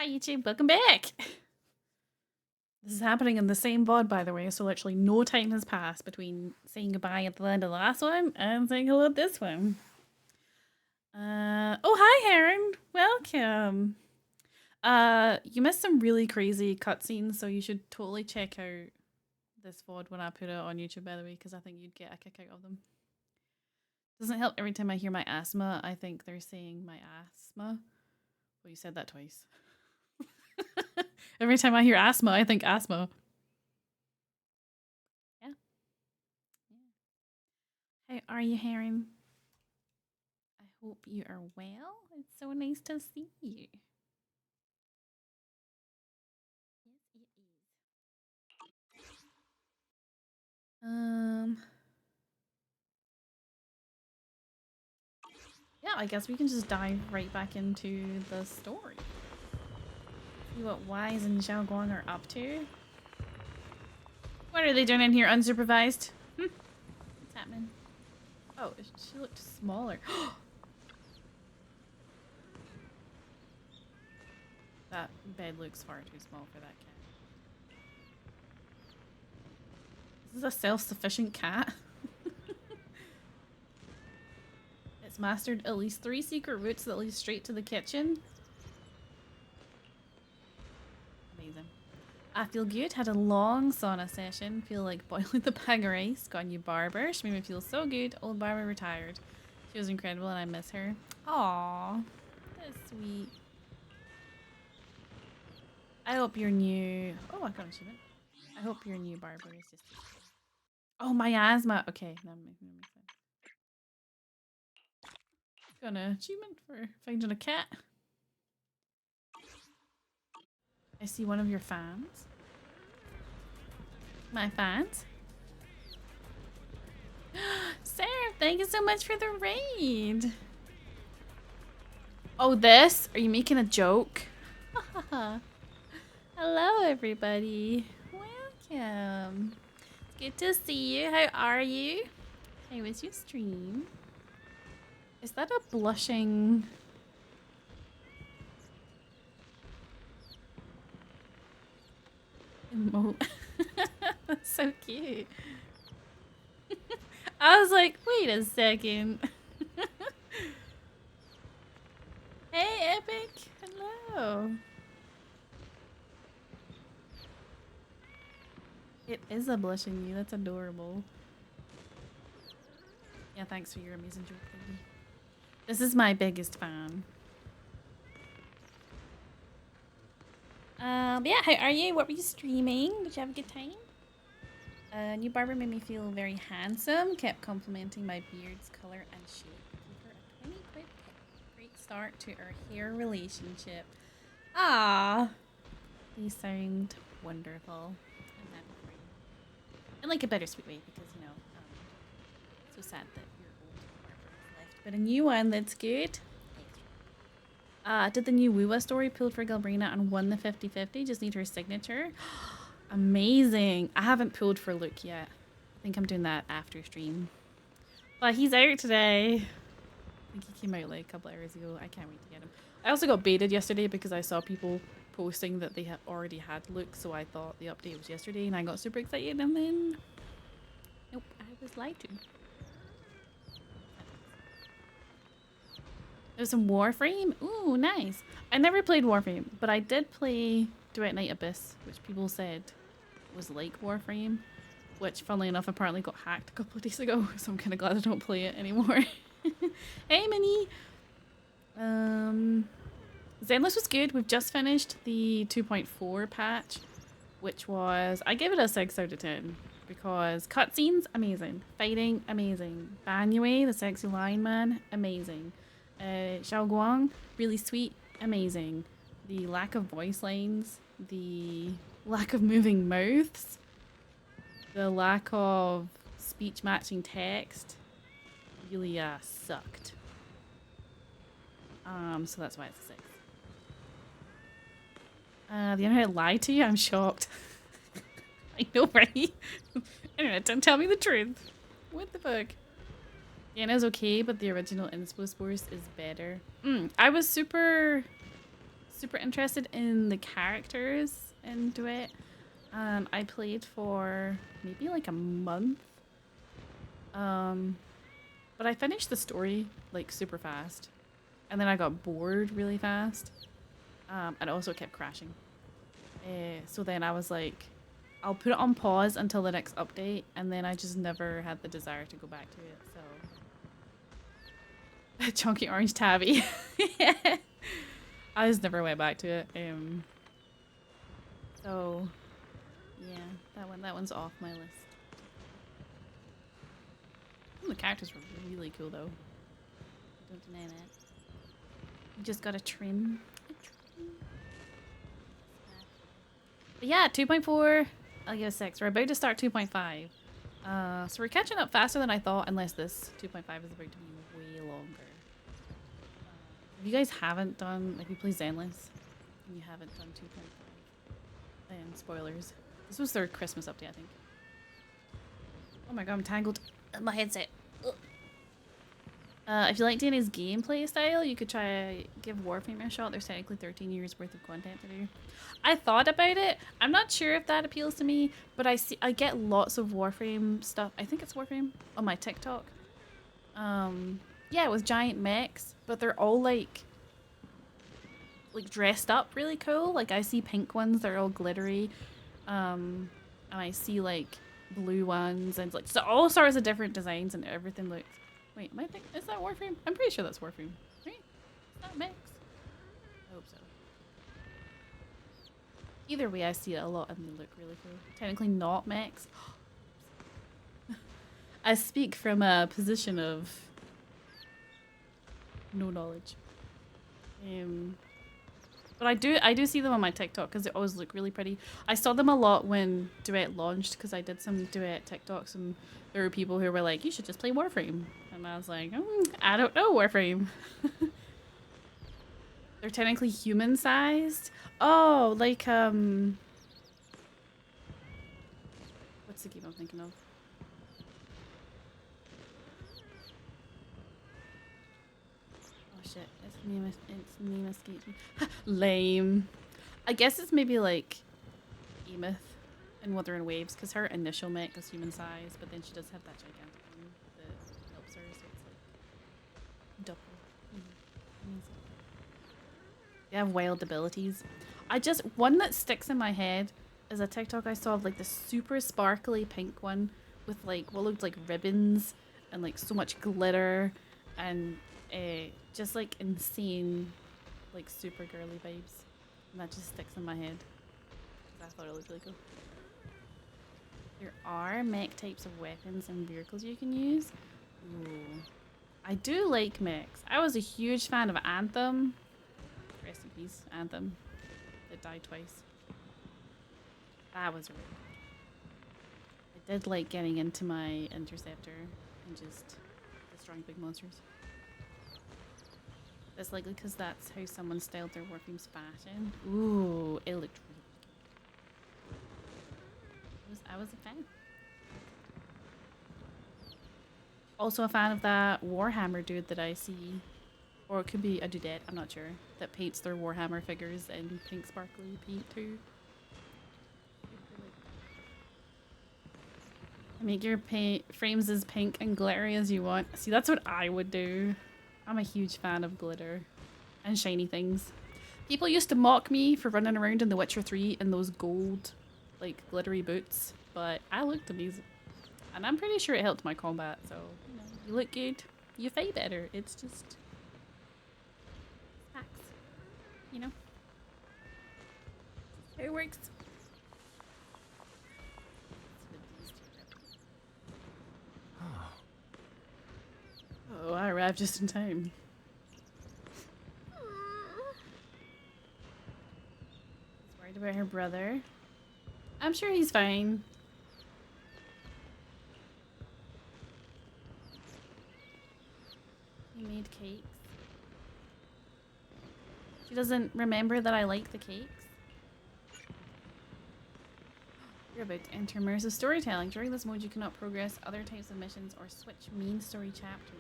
Hi YouTube, welcome back! This is happening in the same VOD, by the way, so literally no time has passed between saying goodbye at the end of the last one and saying hello at this one. Oh hi Heron! Welcome! You missed some really crazy cutscenes, so you should totally check out this VOD when I put it on YouTube, by the way, because I think you'd get a kick out of them. Doesn't help every time I hear my asthma, I think they're saying my asthma. Well, you said that twice. Every time I hear asthma, I think asthma. Yeah. How are you, Heron? I hope you are well. It's so nice to see you. Yes, it is. Yeah, I guess we can just dive right back into the story. See what Wise and Xiaoguang are up to. What are they doing in here unsupervised? What's happening? Oh, she looked smaller. That bed looks far too small for that cat. This is a self-sufficient cat. It's mastered at least 3 secret routes that lead straight to the kitchen. Amazing. I feel good. Had a long sauna session. Feel like boiling the bag of rice. Got a new barber. She made me feel so good. Old barber retired. She was incredible and I miss her. Aww. That's sweet. I hope your new... Oh, I got an achievement. I hope your new barber is just... Oh, my asthma. Okay, that makes sense. Got an achievement for finding a cat. I see one of your fans. My fans. Sarah, thank you so much for the raid. Oh, this? Are you making a joke? Hello, everybody. Welcome. It's good to see you. How are you? How was your stream? Is that a blushing... emote? That's so cute. I was like, wait a second. Hey, Epic. Hello. It is a blushing you. That's adorable. Yeah, thanks for your amazing joke, baby. This is my biggest fan. But yeah, how are you? What were you streaming? Did you have a good time? New barber made me feel very handsome. Kept complimenting my beard's color and shape. Gave her a 20 quid tip. Great start to our hair relationship. Ah, these sound wonderful. I'm happy for you. In like a bittersweet way because, you know, so sad that your old barber has left. But a new one that's good. Did the new Wuwa story, pulled for Galbrina and won the 50-50. Just need her signature. Amazing. I haven't pulled for Luke yet. I think I'm doing that after stream. But he's out today. I think he came out like a couple hours ago. I can't wait to get him. I also got baited yesterday because I saw people posting that they had already had Luke, so I thought the update was yesterday and I got super excited and then... Nope, I was lied to. There's some Warframe. Ooh, nice. I never played Warframe, but I did play Direct Night Abyss, which people said was like Warframe, which funnily enough apparently got hacked a couple of days ago, so I'm kind of glad I don't play it anymore. Hey, Minnie! Zenless was good. We've just finished the 2.4 patch, which was... I gave it a 6 out of 10 because cutscenes, amazing. Fighting, amazing. Banyue, the sexy lion man, amazing. Xiaoguang, really sweet, amazing. The lack of voice lines, the lack of moving mouths, the lack of speech matching text really sucked. So that's why it's a 6. The internet lied to you? I'm shocked. I know, right? Internet, don't tell me the truth. What the fuck? Diana's okay, but the original Inspo Spores is better. I was super super interested in the characters in Duet. I played for maybe like a month. But I finished the story like super fast. And then I got bored really fast. And also kept crashing. So then I was like, I'll put it on pause until the next update, and then I just never had the desire to go back to it, so. Chunky orange tabby. Yeah. I just never went back to it. So yeah, that one's off my list. The characters were really cool though. Don't deny that. You just gotta trim. But yeah, 2.4. I'll give a 6. We're about to start 2.5. So we're catching up faster than I thought, unless this 2.5 is about to be way longer. If you guys haven't done, like, you play Zenless, and you haven't done 2.5, then spoilers. This was their Christmas update, I think. Oh my god, I'm tangled in my headset. Ugh. If you like Danny's gameplay style, you could try give Warframe a shot. There's technically 13 years worth of content to do. I thought about it. I'm not sure if that appeals to me, but I get lots of Warframe stuff. I think it's Warframe on my TikTok. Yeah, with giant mechs, but they're all like dressed up really cool. Like I see pink ones, they're all glittery. And I see like blue ones and like so all sorts of different designs and everything looks. Wait, am I thinking, is that Warframe? I'm pretty sure that's Warframe, right? It's not mechs. I hope so. Either way, I see it a lot and they look really cool. Technically not mechs. I speak from a position of no knowledge. But I do see them on my TikTok because they always look really pretty. I saw them a lot when Duet launched because I did some Duet TikToks and there were people who were like, you should just play Warframe. And I was like, I don't know Warframe. They're technically human sized. Oh, like, what's the game I'm thinking of? Oh shit, its name escapes me. Lame. I guess it's maybe like Emeth in Wuthering Waves because her initial mech is human sized, but then she does have that gigantic one that helps her, so it's like double. They have wild abilities. One that sticks in my head is a TikTok I saw of like the super sparkly pink one with like what looked like ribbons and like so much glitter and just like insane like super girly vibes. And that just sticks in my head. I thought it looked really cool. There are mech types of weapons and vehicles you can use. Ooh. I do like mechs. I was a huge fan of Anthem. Rest in peace, Anthem. It died twice. That was really good. I did like getting into my Interceptor and just destroying big monsters. That's likely because that's how someone styled their Warframe's fashion. Ooh, it looked really good. I was a fan. Also a fan of that Warhammer dude that I see. Or it could be a dudette, I'm not sure. That paints their Warhammer figures in pink sparkly paint too. Make your frames as pink and glittery as you want. See, that's what I would do. I'm a huge fan of glitter and shiny things. People used to mock me for running around in The Witcher 3 in those gold, like, glittery boots, but I looked amazing. And I'm pretty sure it helped my combat, so, you know, you look good, you fight better. It's just facts, you know? It works. Oh, I arrived just in time. She's worried about her brother. I'm sure he's fine. He made cakes. She doesn't remember that I like the cakes. You're about to enter immersive storytelling. During this mode, you cannot progress other types of missions or switch main story chapters.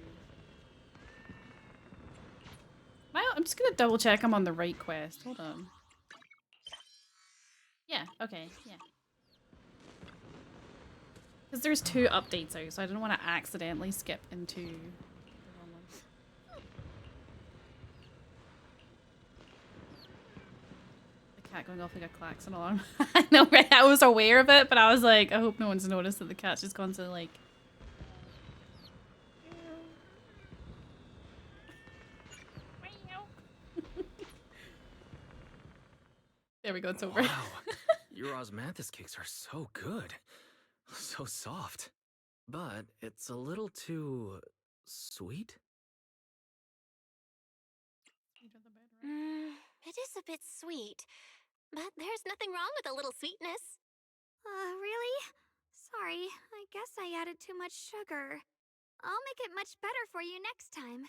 just gonna double check I'm on the right quest. Hold on. Yeah, okay, yeah. Because there's 2 updates out, so I don't want to accidentally skip into the wrong one. The cat going off like a klaxon alarm. I know, right? I was aware of it, but I was like, I hope no one's noticed that the cat's just gone to like... There we go, it's over. Wow, your osmanthus cakes are so good. So soft. But it's a little too... sweet? It is a bit sweet, but there's nothing wrong with a little sweetness. Really? Sorry, I guess I added too much sugar. I'll make it much better for you next time.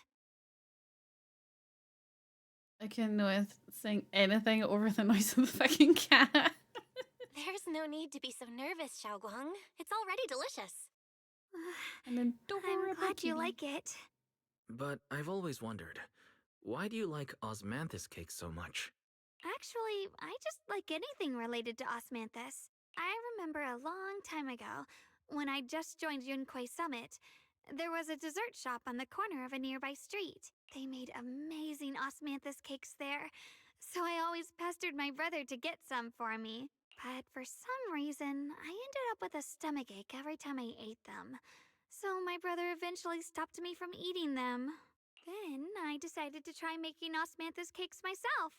I can sing anything over the noise of the fucking cat. There's no need to be so nervous, Xiaoguang. It's already delicious. And then I'm glad you like it. But I've always wondered, why do you like osmanthus cakes so much? Actually, I just like anything related to osmanthus. I remember a long time ago, when I just joined Yunquei Summit, there was a dessert shop on the corner of a nearby street. They made amazing osmanthus cakes there, so I always pestered my brother to get some for me. But for some reason, I ended up with a stomachache every time I ate them. So my brother eventually stopped me from eating them. Then I decided to try making osmanthus cakes myself.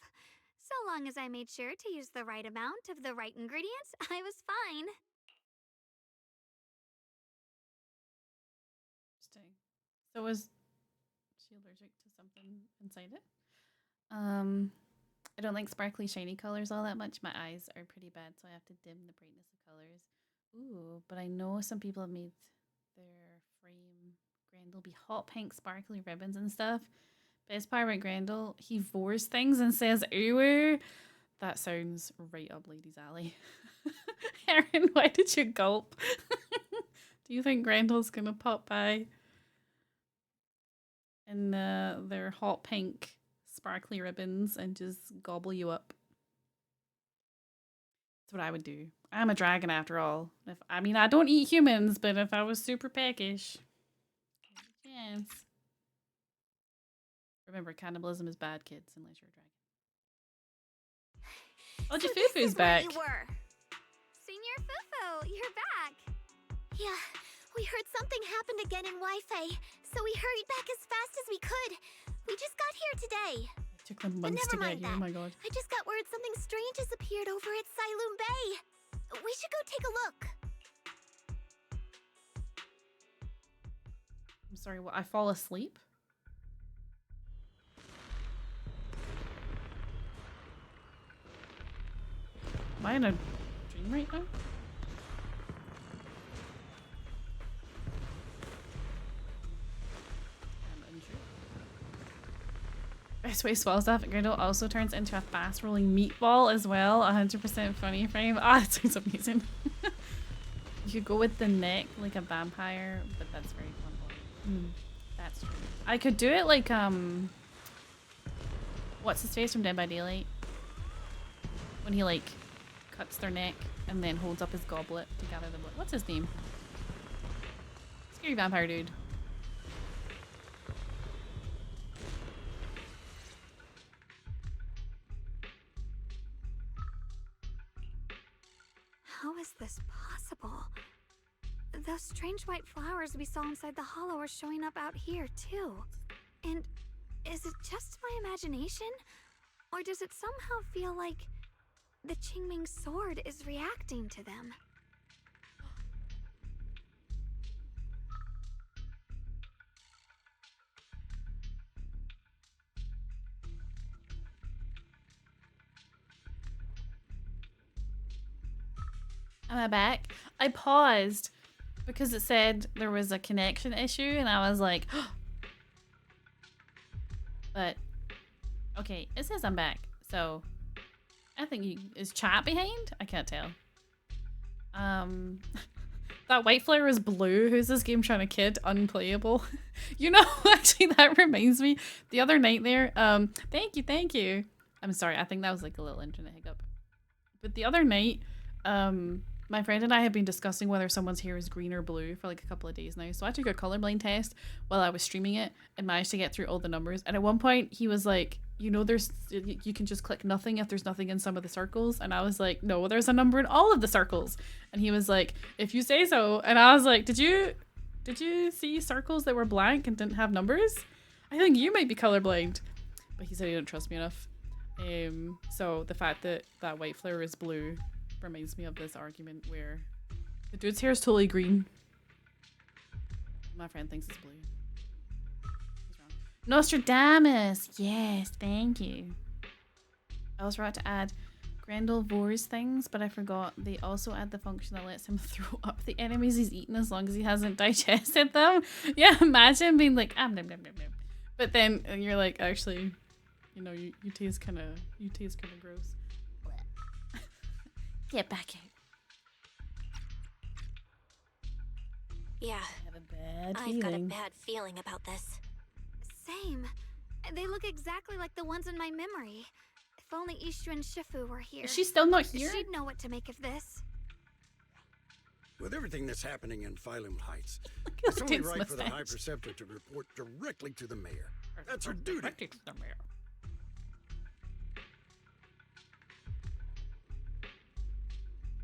So long as I made sure to use the right amount of the right ingredients, I was fine. Interesting. So was she allergic to something inside it? I don't like sparkly shiny colors all that much. My eyes are pretty bad, so I have to dim the brightness of colors. Ooh, but I know some people have made their frame Grendel be hot pink sparkly ribbons and stuff. Best part about Grendel, he vores things and says ooh. That sounds right up Lady's alley. Erin, why did you gulp? Do you think Grendel's gonna pop by in their hot pink sparkly ribbons and just gobble you up? That's what I would do. I'm a dragon after all. I mean, I don't eat humans, but if I was super peckish, chance. Remember, cannibalism is bad, kids, unless you're a dragon. Oh, So Jafufu's back. Where you were. Senior Fufu, you're back. Yeah, we heard something happened again in Wi-Fi, so we hurried back as fast as we could. We just got here today. It took them months to get here. Oh my god. I just got word something strange has appeared over at Siloon Bay. We should go take a look. I'm sorry, what? I fall asleep? Am I in a dream right now? I'm unsure. Best way swallows off. Grendel also turns into a fast rolling meatball as well. 100% funny frame. Ah, that sounds amazing. You could go with the neck like a vampire, but that's very fun. That's true. I could do it like what's his face from Dead by Daylight? When he like cuts their neck and then holds up his goblet to gather the blood. What's his name? Scary vampire dude. How is this possible? Those strange white flowers we saw inside the hollow are showing up out here, too. And is it just my imagination? Or does it somehow feel like the Qingming sword is reacting to them? Am I back? I paused because it said there was a connection issue and I was like, but okay, it says I'm back. So I think is chat behind? I can't tell. That white flower is blue. Who's this game trying to kid? Unplayable. You know, actually, that reminds me. The other night there, thank you. I'm sorry. I think that was like a little internet hiccup. But the other night, my friend and I had been discussing whether someone's hair is green or blue for like a couple of days now. So I took a colorblind test while I was streaming it and managed to get through all the numbers. And at one point, he was like, you know, you can just click nothing if there's nothing in some of the circles. And I was like, no, there's a number in all of the circles. And he was like, if you say so. And I was like, did you see circles that were blank and didn't have numbers? I think you might be colorblind. But he said he didn't trust me enough. So the fact that that white flower is blue reminds me of this argument where the dude's hair is totally green. My friend thinks it's blue. He's wrong. Nostradamus! Yes, thank you. I was about to add Grendelvor's things, but I forgot they also add the function that lets him throw up the enemies he's eaten as long as he hasn't digested them. Yeah, imagine being like, nom, nom, nom, nom. But then you're like, actually, you know, you taste kind of gross. Get back out. Yeah, I have a bad I've feeling. got a bad feeling about this. Same. They look exactly like the ones in my memory. If only Ishu and Shifu were here. Is she still not here? She'd know what to make of this. With everything that's happening in Phylum Heights, it's only right for the High Preceptor to report directly to the mayor. That's her duty.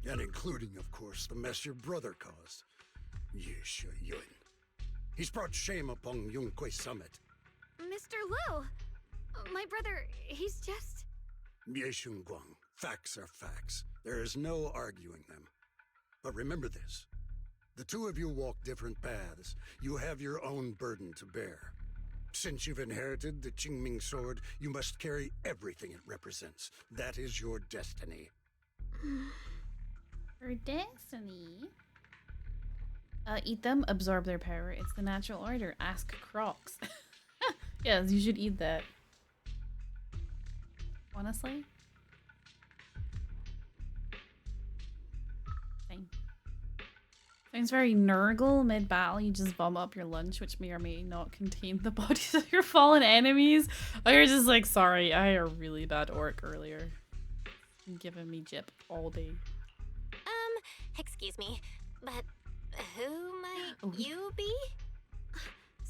And including, of course, the mess your brother caused. Yesha Yun. He's brought shame upon Yunquay Summit. Mr. Liu! My brother, he's just... Yeshun Guang. Facts are facts. There is no arguing them. But remember this. The two of you walk different paths. You have your own burden to bear. Since you've inherited the Qingming sword, you must carry everything it represents. That is your destiny. Her destiny. Eat them, absorb their power. It's the natural order. Ask Crocs. Yes, you should eat that. Honestly. Fine. Sounds very Nurgle mid-battle. You just vomit up your lunch, which may or may not contain the bodies of your fallen enemies. Or you're just like, sorry, I had a really bad orc earlier. You're giving me jip all day. Excuse me, but who might you be?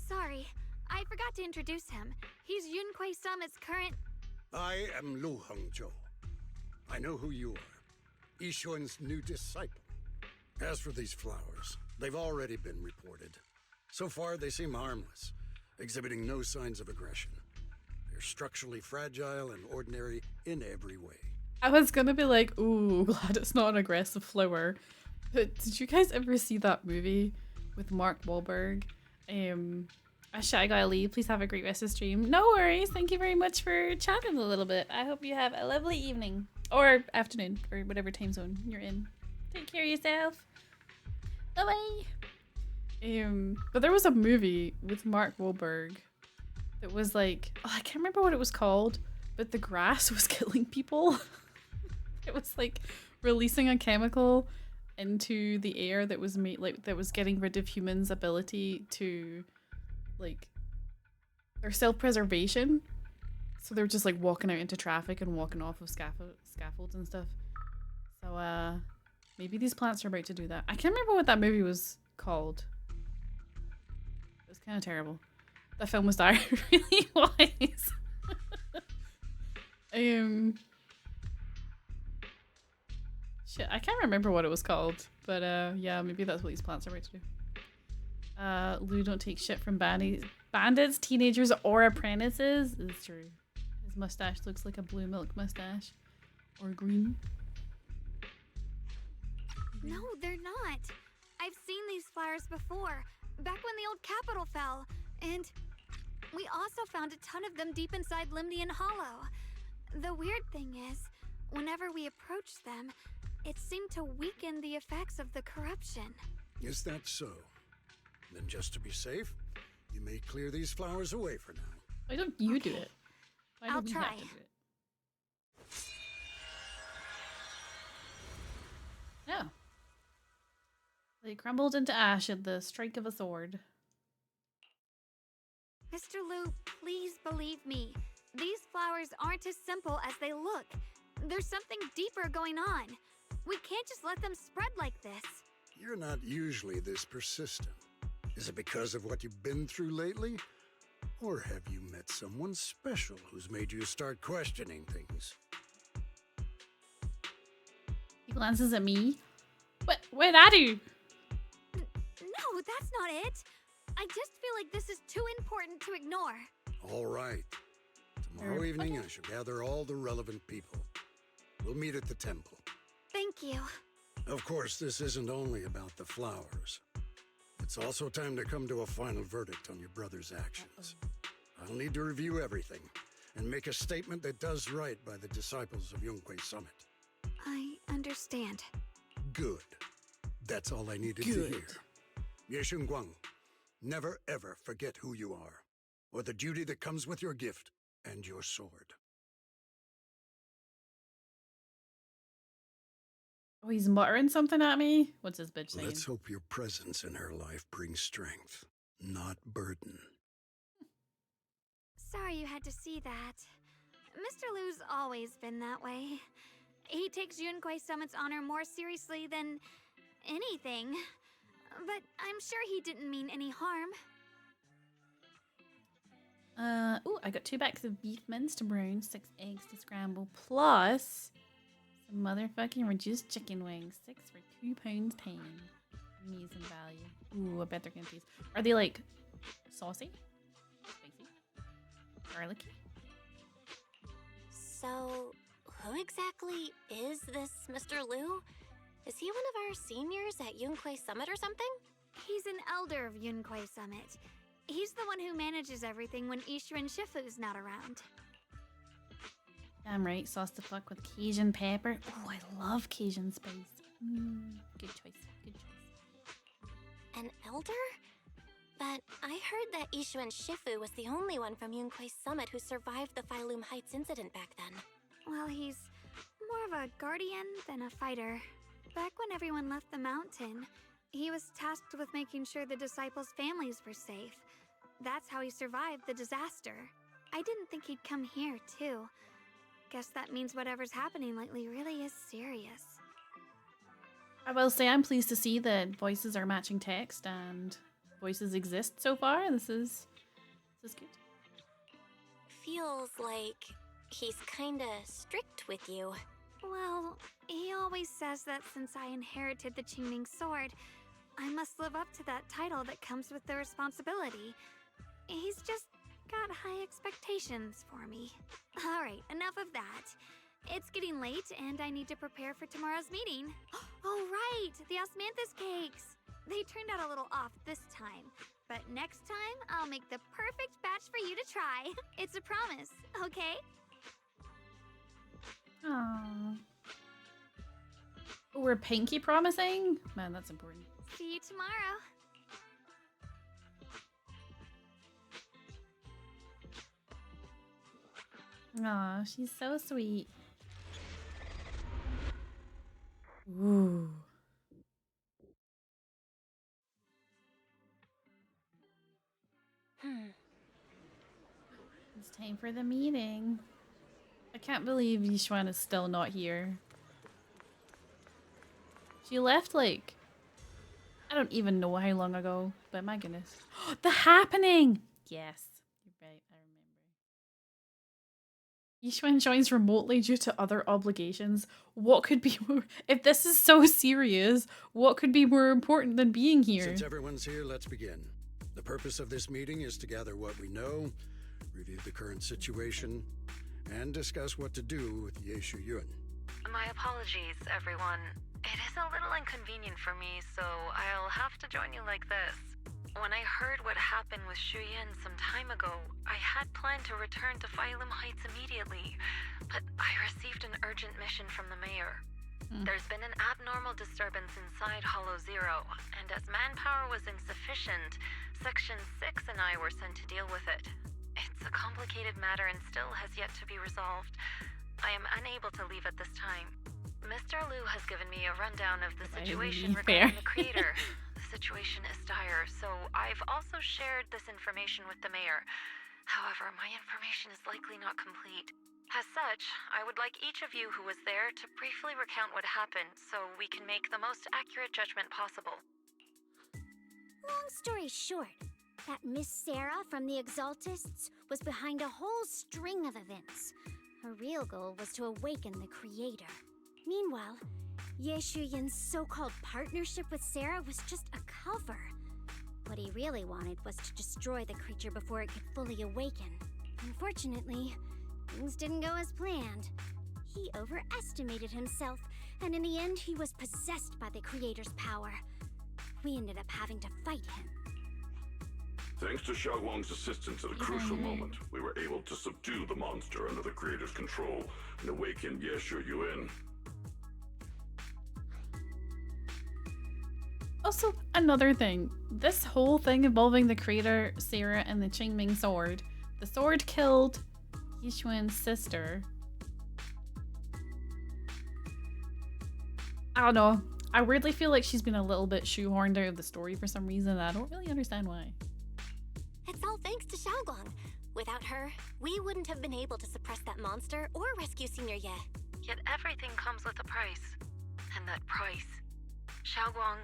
Sorry, I forgot to introduce him. He's Yunquay Summit's current... I am Lu Hongzhou. I know who you are. Yishun's new disciple. As for these flowers, they've already been reported. So far, they seem harmless, exhibiting no signs of aggression. They're structurally fragile and ordinary in every way. I was gonna be like, ooh, glad it's not an aggressive flower. But did you guys ever see that movie with Mark Wahlberg? I gotta leave. Please have a great rest of the stream. No worries. Thank you very much for chatting a little bit. I hope you have a lovely evening or afternoon or whatever time zone you're in. Take care of yourself. Bye-bye. But there was a movie with Mark Wahlberg that was like, oh, I can't remember what it was called, but the grass was killing people. It was like releasing a chemical into the air that was that was getting rid of humans' ability to like their self-preservation. So they're just like walking out into traffic and walking off of scaffolds and stuff. So maybe these plants are about to do that. I can't remember what that movie was called. It was kind of terrible. That film was dire. It really was. Shit, I can't remember what it was called, but yeah, maybe that's what these plants are about to do. Lou don't take shit from bandits, teenagers, or apprentices. It's true. His mustache looks like a blue milk mustache. Or green. No, they're not. I've seen these flowers before, back when the old capital fell, and we also found a ton of them deep inside Limnian Hollow. The weird thing is, whenever we approached them, it seemed to weaken the effects of the corruption. Is that so? Then just to be safe, you may clear these flowers away for now. Why don't you do it? Why do I'll we try. have to do it? No. They crumbled into ash at the strike of a sword. Mr. Liu, please believe me. These flowers aren't as simple as they look. There's something deeper going on. We can't just let them spread like this. You're not usually this persistent. Is it because of what you've been through lately? Or have you met someone special who's made you start questioning things? He glances at me. What'd I do? No, that's not it. I just feel like this is too important to ignore. All right. Tomorrow evening, I shall gather all the relevant people. We'll meet at the temple. Thank you. Of course, this isn't only about the flowers. It's also time to come to a final verdict on your brother's actions. I'll need to review everything and make a statement that does right by the disciples of Yunquei Summit. I understand. Good. That's all I needed to hear. Yeshun Guang, never ever forget who you are, or the duty that comes with your gift and your sword. Oh, he's muttering something at me? What's this bitch saying? Let's hope your presence in her life brings strength, not burden. Sorry you had to see that. Mr. Liu's always been that way. He takes Yunquei Summit's honor more seriously than anything. But I'm sure he didn't mean any harm. Ooh, I got 2 bags of beef mince to brown, 6 eggs to scramble, plus some motherfucking reduced chicken wings, 6 for £2.10. Amazing value. Ooh, I bet they're gonna taste. Are they like saucy, spicy, garlicky? So, who exactly is this Mr. Liu? Is he one of our seniors at Yunquei Summit or something? He's an elder of Yunquei Summit. He's the one who manages everything when Ishuan Shifu's not around. Damn right, sauce to fuck with Cajun pepper. Oh, I love Cajun spice. Good choice, good choice. An elder? But I heard that Ishuan Shifu was the only one from Yunquei Summit who survived the Phylum Heights incident back then. Well, he's more of a guardian than a fighter. Back when everyone left the mountain, he was tasked with making sure the disciples' families were safe. That's how he survived the disaster. I didn't think he'd come here, too. Guess that means whatever's happening lately really is serious. I will say I'm pleased to see that voices are matching text and voices exist so far. This is good. Feels like he's kinda strict with you. Well, he always says that since I inherited the Qingming sword, I must live up to that title that comes with the responsibility. He's just got high expectations for me. Alright, enough of that. It's getting late and I need to prepare for tomorrow's meeting. Oh right, the osmanthus cakes! They turned out a little off this time, but next time I'll make the perfect batch for you to try. It's a promise, okay? Aww. Oh, we're pinky promising? Man, that's important. See you tomorrow. Aw, she's so sweet. Ooh. It's time for the meeting. I can't believe Yishuan is still not here. She left like, I don't even know how long ago, but my goodness. The happening! Yes, you're right, I remember. Yishuan joins remotely due to other obligations. What could be more, if this is so serious, what could be more important than being here? Since everyone's here, let's begin. The purpose of this meeting is to gather what we know, review the current situation, and discuss what to do with Yeshu Yun. My apologies, everyone. It is a little inconvenient for me, so I'll have to join you like this. When I heard what happened with Shu Yen some time ago, I had planned to return to Phylum Heights immediately, but I received an urgent mission from the mayor. There's been an abnormal disturbance inside Hollow Zero, and as manpower was insufficient, Section 6 and I were sent to deal with it. It's a complicated matter and still has yet to be resolved. I am unable to leave at this time. Mr. Liu has given me a rundown of the If I situation leave regarding there. the creator. The situation is dire, so I've also shared this information with the mayor. However, my information is likely not complete. As such, I would like each of you who was there to briefly recount what happened so we can make the most accurate judgment possible. Long story short, that Miss Sarah from the Exaltists was behind a whole string of events. Her real goal was to awaken the creator. Meanwhile, Ye Shuyin's so-called partnership with Sarah was just a cover. What he really wanted was to destroy the creature before it could fully awaken. Unfortunately, things didn't go as planned. He overestimated himself, and in the end, he was possessed by the creator's power. We ended up having to fight him. Thanks to Xiaoguang's assistance at a crucial moment, we were able to subdue the monster under the creator's control and awaken Ye Shuyuan. Also, another thing. This whole thing involving the creator, Sarah, and the Qingming sword. The sword killed Yishuan's sister. I don't know. I weirdly feel like she's been a little bit shoehorned out of the story for some reason. I don't really understand why. It's all thanks to Xiaoguang. Without her, we wouldn't have been able to suppress that monster or rescue Senior Ye. Yet everything comes with a price. And that price. Xiaoguang,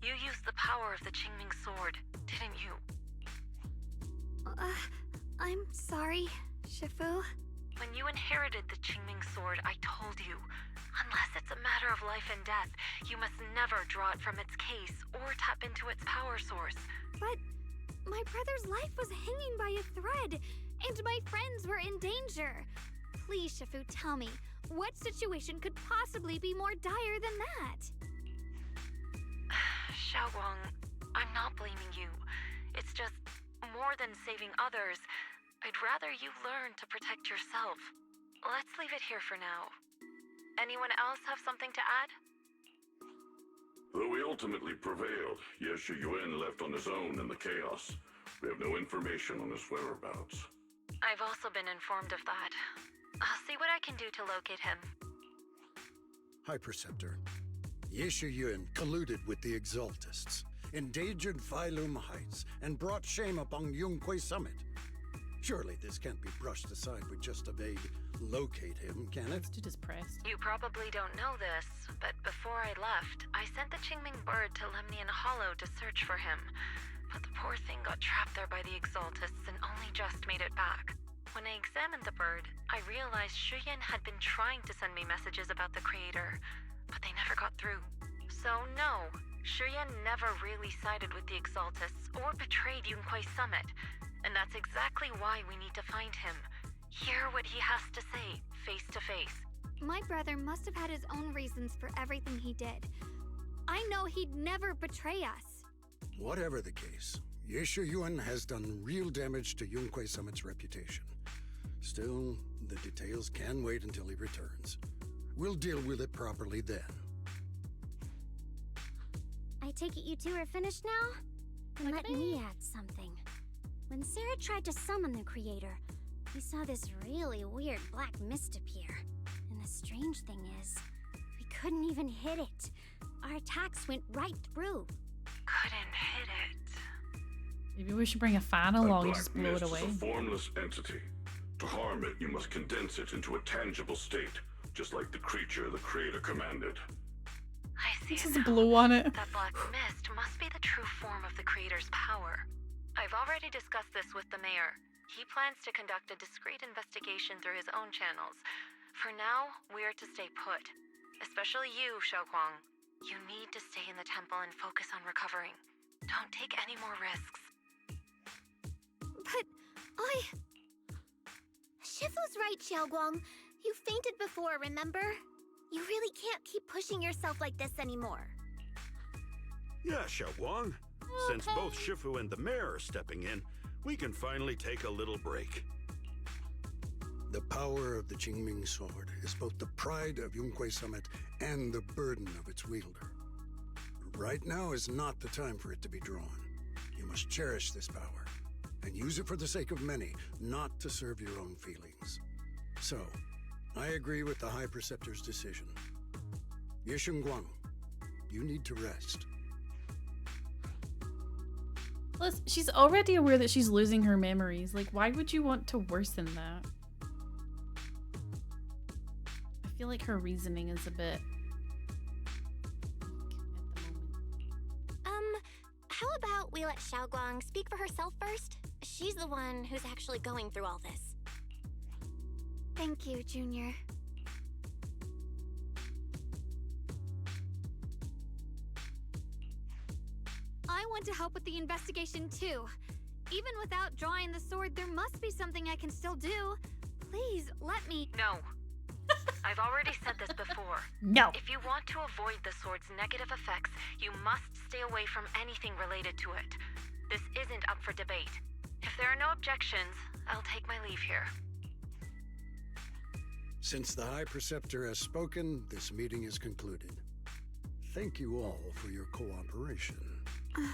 you used the power of the Qingming sword, didn't you? I'm sorry, Shifu. When you inherited the Qingming sword, I told you, unless it's a matter of life and death, you must never draw it from its case or tap into its power source. But my brother's life was hanging by a thread, and my friends were in danger. Please, Shifu, tell me, what situation could possibly be more dire than that? Xiaoguang, I'm not blaming you. It's just, more than saving others, I'd rather you learn to protect yourself. Let's leave it here for now. Anyone else have something to add? Though we ultimately prevailed, Ye Shuyuan left on his own in the chaos. We have no information on his whereabouts. I've also been informed of that. I'll see what I can do to locate him. High Preceptor, Ye Shuyuan colluded with the Exaltists, endangered Phylum Heights, and brought shame upon Yunquay Summit. Surely this can't be brushed aside with just a vague locate him, can it? It's too depressed. You probably don't know this, but before I left, I sent the Qingming bird to Lemnian Hollow to search for him. But the poor thing got trapped there by the Exaltists and only just made it back. When I examined the bird, I realized Shuyan had been trying to send me messages about the creator, but they never got through. So no, Shuyan never really sided with the Exaltists or betrayed Yunquay Summit. And that's exactly why we need to find him. Hear what he has to say, face to face. My brother must have had his own reasons for everything he did. I know he'd never betray us. Whatever the case, Ye Shuyuan has done real damage to Yunquay Summit's reputation. Still, the details can wait until he returns. We'll deal with it properly then. I take it you two are finished now? Then let me add something. When Sarah tried to summon the creator, we saw this really weird black mist appear. And the strange thing is, we couldn't even hit it. Our attacks went right through. Couldn't hit it. Maybe we should bring a fan along and just blow it away. Black mist is a formless entity. To harm it, you must condense it into a tangible state, just like the creature the creator commanded. I see This it is a now. blow on it. That black mist must be the true form of the creator's power. I've already discussed this with the mayor. He plans to conduct a discreet investigation through his own channels. For now, we are to stay put. Especially you, Xiaoguang. You need to stay in the temple and focus on recovering. Don't take any more risks. But Shifu's right, Xiaoguang. You fainted before, remember? You really can't keep pushing yourself like this anymore. Yeah, Xiaoguang. Since both Shifu and the mayor are stepping in, we can finally take a little break. The power of the Qingming sword is both the pride of Yunquay Summit and the burden of its wielder. Right now is not the time for it to be drawn. You must cherish this power, and use it for the sake of many, not to serve your own feelings. So, I agree with the High Preceptor's decision. Yishun Guang, you need to rest. Plus, she's already aware that she's losing her memories. Like, why would you want to worsen that? I feel like her reasoning is a bit weak at the moment. How about we let Xiaoguang speak for herself first? She's the one who's actually going through all this. Thank you, Junior. I want to help with the investigation too. Even without drawing the sword, there must be something I can still do. Please, let me. No. I've already said this before. No. If you want to avoid the sword's negative effects, you must stay away from anything related to it. This isn't up for debate. If there are no objections, I'll take my leave here. Since the High Preceptor has spoken, this meeting is concluded. Thank you all for your cooperation. Aw,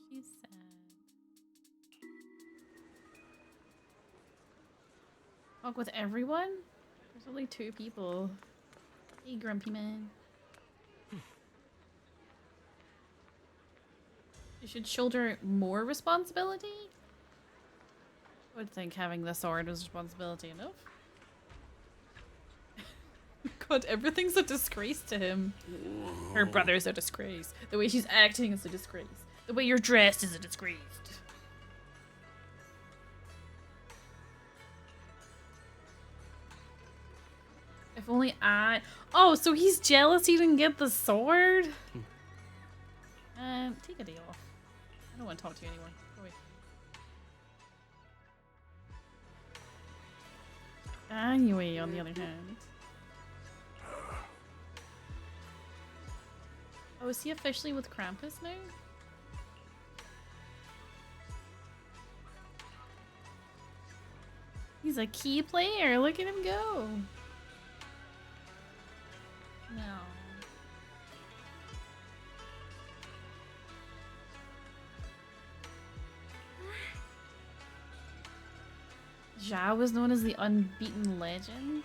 she's sad. Talk with everyone? There's only 2 people. Hey, grumpy man. You should shoulder more responsibility? I would think having the sword was responsibility enough. God, everything's a disgrace to him. Her brother's a disgrace. The way she's acting is a disgrace. The way you're dressed is a disgrace. If only I... Oh, so he's jealous he didn't get the sword? Take a day off. I don't want to talk to you anymore. Go away. Anyway, on the other hand... Oh, is he officially with Krampus now? He's a key player. Look at him go. No. Zhao was known as the unbeaten legend.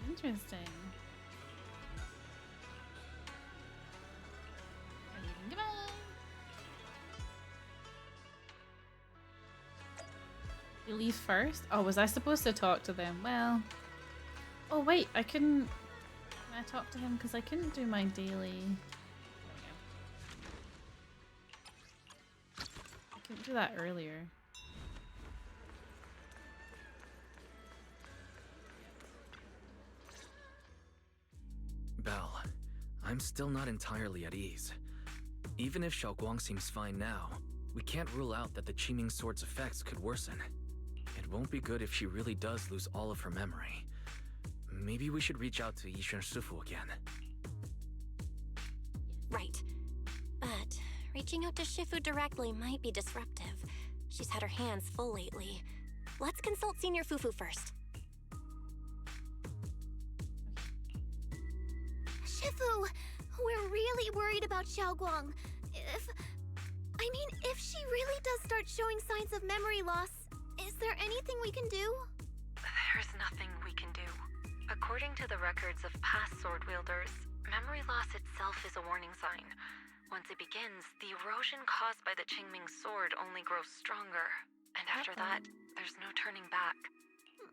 Interesting. Goodbye. You leave first? Oh, was I supposed to talk to them? Well. Oh wait, I couldn't. Can I talk to him? Because I couldn't do my daily. I couldn't do that earlier. Belle, I'm still not entirely at ease. Even if Xiaoguang seems fine now, we can't rule out that the Qiming Sword's effects could worsen. It won't be good if she really does lose all of her memory. Maybe we should reach out to Yishan Shifu again. Right. But reaching out to Shifu directly might be disruptive. She's had her hands full lately. Let's consult Senior Fufu first. Shifu, we're really worried about Xiaoguang. If she really does start showing signs of memory loss, is there anything we can do? There's nothing we can do. According to the records of past sword wielders, memory loss itself is a warning sign. Once it begins, the erosion caused by the Qingming sword only grows stronger. And after that, there's no turning back.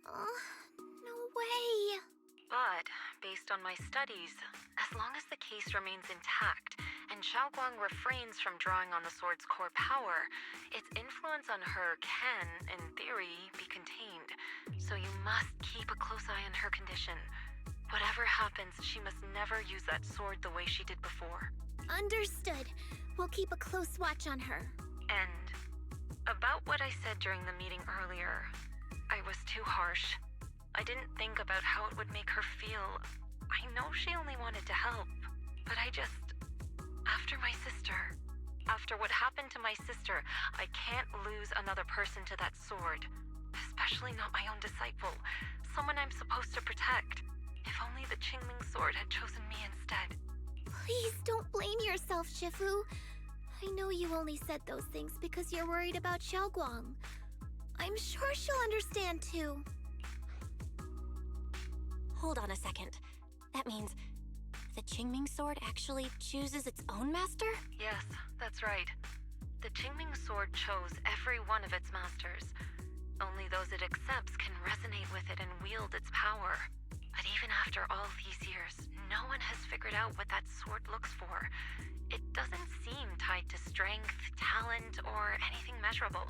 No way. But, based on my studies, as long as the case remains intact, and Xiaoguang refrains from drawing on the sword's core power, its influence on her can, in theory, be contained. So you must keep a close eye on her condition. Whatever happens, she must never use that sword the way she did before. Understood. We'll keep a close watch on her. And about what I said during the meeting earlier, I was too harsh. I didn't think about how it would make her feel. I know she only wanted to help, but after what happened to my sister, I can't lose another person to that sword. Especially not my own disciple, someone I'm supposed to protect. If only the Qingming sword had chosen me instead. Please don't blame yourself, Shifu. I know you only said those things because you're worried about Xiaoguang. I'm sure she'll understand too. Hold on a second. That means the Qingming sword actually chooses its own master? Yes, that's right. The Qingming sword chose every one of its masters. Only those it accepts can resonate with it and wield its power. But even after all these years, no one has figured out what that sword looks for. It doesn't seem tied to strength, talent, or anything measurable.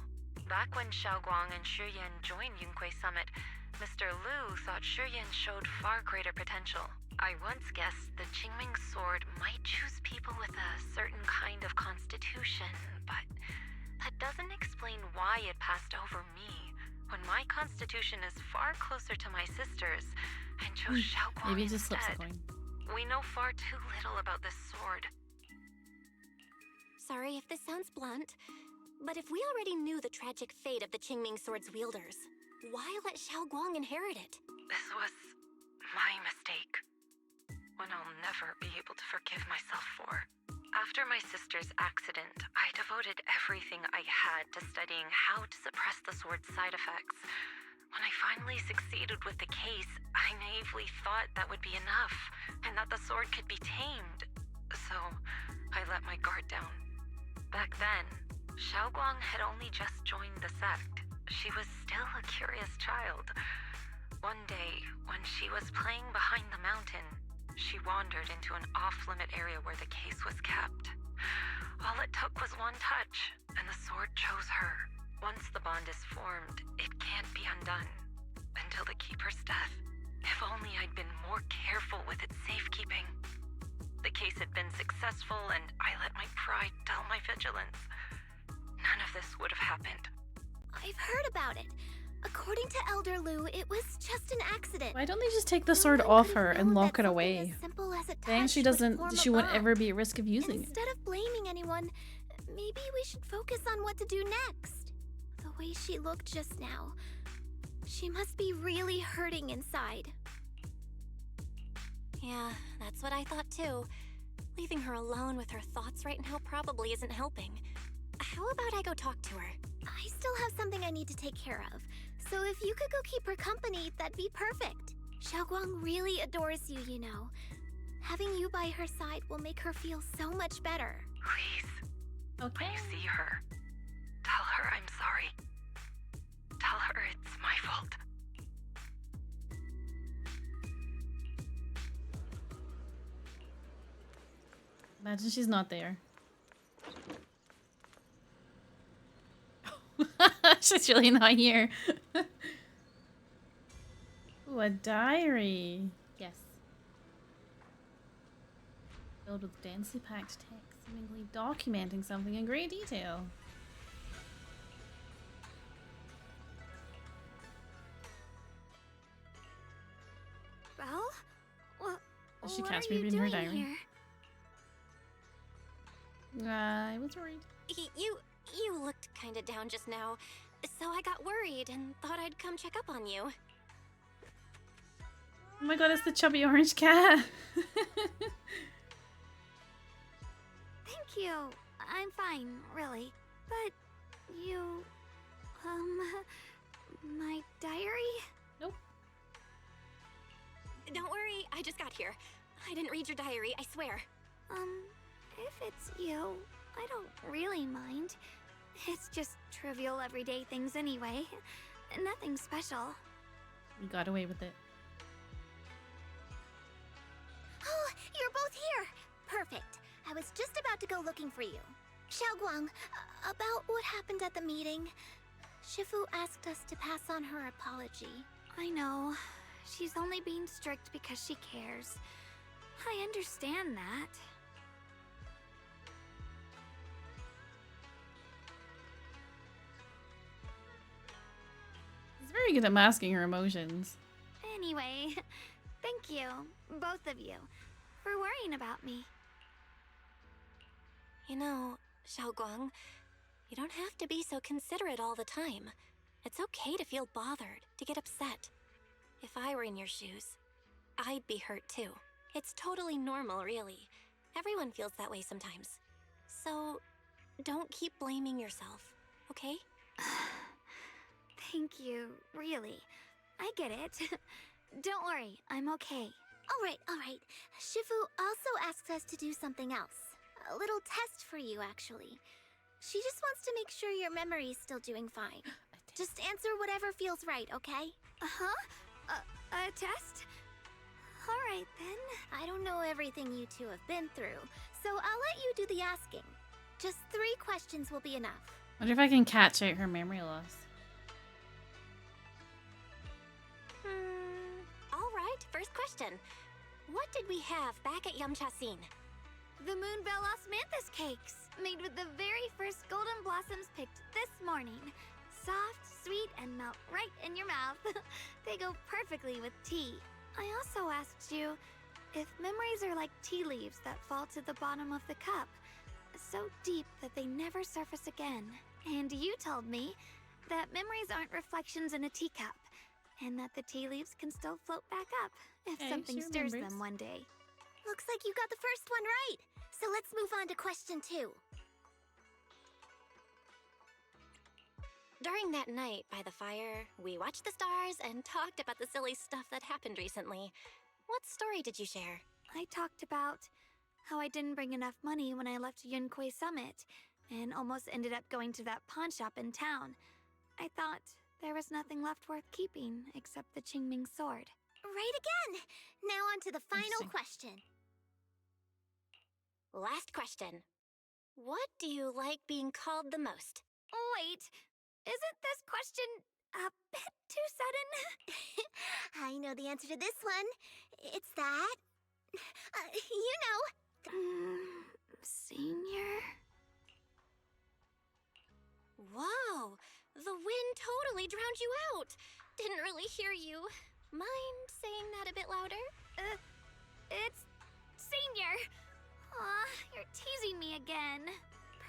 Back when Xiaoguang and Shiyan joined Yunquei Summit, Mr. Liu thought Shiyan showed far greater potential. I once guessed the Qingming sword might choose people with a certain kind of constitution, but that doesn't explain why it passed over me, when my constitution is far closer to my sister's, and chose Xiaoguang Maybe it just flips a instead. coin. We know far too little about this sword. Sorry if this sounds blunt, but if we already knew the tragic fate of the Qingming sword's wielders, why let Xiaoguang inherit it? This was my mistake. One I'll never be able to forgive myself for. After my sister's accident, I devoted everything I had to studying how to suppress the sword's side effects. When I finally succeeded with the case, I naively thought that would be enough, and that the sword could be tamed. So, I let my guard down. Back then, Xiaoguang had only just joined the sect. She was still a curious child. One day, when she was playing behind the mountain, she wandered into an off-limit area where the case was kept. All it took was one touch, and the sword chose her. Once the bond is formed, it can't be undone. Until the Keeper's death. If only I'd been more careful with its safekeeping. The case had been successful, and I let my pride dull my vigilance. None of this would have happened. I've heard about it. According to Elder Lu, it was just an accident. Why don't they just take the No sword one off could her have and known lock that it something away? as simple as a Then touch she would doesn't. form She a won't bond. ever be at risk of using it. Instead of blaming anyone, maybe we should focus on what to do next. The way she looked just now, she must be really hurting inside. Yeah, that's what I thought too. Leaving her alone with her thoughts right now probably isn't helping. How about I go talk to her? I still have something I need to take care of, so if you could go keep her company, that'd be perfect. Xiaoguang really adores you, you know. Having you by her side will make her feel so much better. Please, Okay. when you see her, tell her I'm sorry. Tell her it's my fault. Imagine she's not there. She's really not here. Ooh, a diary. Yes. Filled with densely packed text, seemingly documenting something in great detail. Well, Does she what catch are me you reading her doing diary? here? I was worried. You looked kinda down just now, so I got worried and thought I'd come check up on you. Oh my god, it's the chubby orange cat. Thank you. I'm fine, really. But you... my diary? Nope. Don't worry, I just got here. I didn't read your diary, I swear. If it's you, I don't really mind. It's just trivial everyday things anyway. Nothing special. We got away with it. Oh, you're both here! Perfect. I was just about to go looking for you. Xiaoguang, about what happened at the meeting. Shifu asked us to pass on her apology. I know. She's only being strict because she cares. I understand that. She's very good at masking her emotions. Anyway, thank you, both of you, for worrying about me. You know, Xiaoguang, you don't have to be so considerate all the time. It's okay to feel bothered, to get upset. If I were in your shoes, I'd be hurt too. It's totally normal, really. Everyone feels that way sometimes. So, don't keep blaming yourself, okay? Thank you, really. I get it. Don't worry, I'm okay. All right. Shifu also asks us to do something else. A little test for you, actually. She just wants to make sure your memory's still doing fine. Just answer whatever feels right, okay? Uh-huh? A test? Alright then. I don't know everything you two have been through, so I'll let you do the asking. Just 3 questions will be enough. Wonder if I can catch out her memory loss. Alright, first question. What did we have back at Yamchasin? The Moonbell Osmanthus cakes, made with the very first golden blossoms picked this morning. Soft, sweet, and melt right in your mouth. They go perfectly with tea. I also asked you if memories are like tea leaves that fall to the bottom of the cup, so deep that they never surface again. And you told me that memories aren't reflections in a teacup, and that the tea leaves can still float back up if Okay, something she stirs remembers. them one day. Looks like you got the first one right. So let's move on to question 2. During that night by the fire, we watched the stars and talked about the silly stuff that happened recently. What story did you share? I talked about how I didn't bring enough money when I left Yunkui Summit, and almost ended up going to that pawn shop in town. I thought there was nothing left worth keeping except the Qingming sword. Right again. Now on to the final Interesting. question. Last question. What do you like being called the most? Wait, isn't this question a bit too sudden? I know the answer to this one. It's that... you know. Senior? Whoa! The wind totally drowned you out! Didn't really hear you. Mind saying that a bit louder? It's Senior. Aw, you're teasing me again.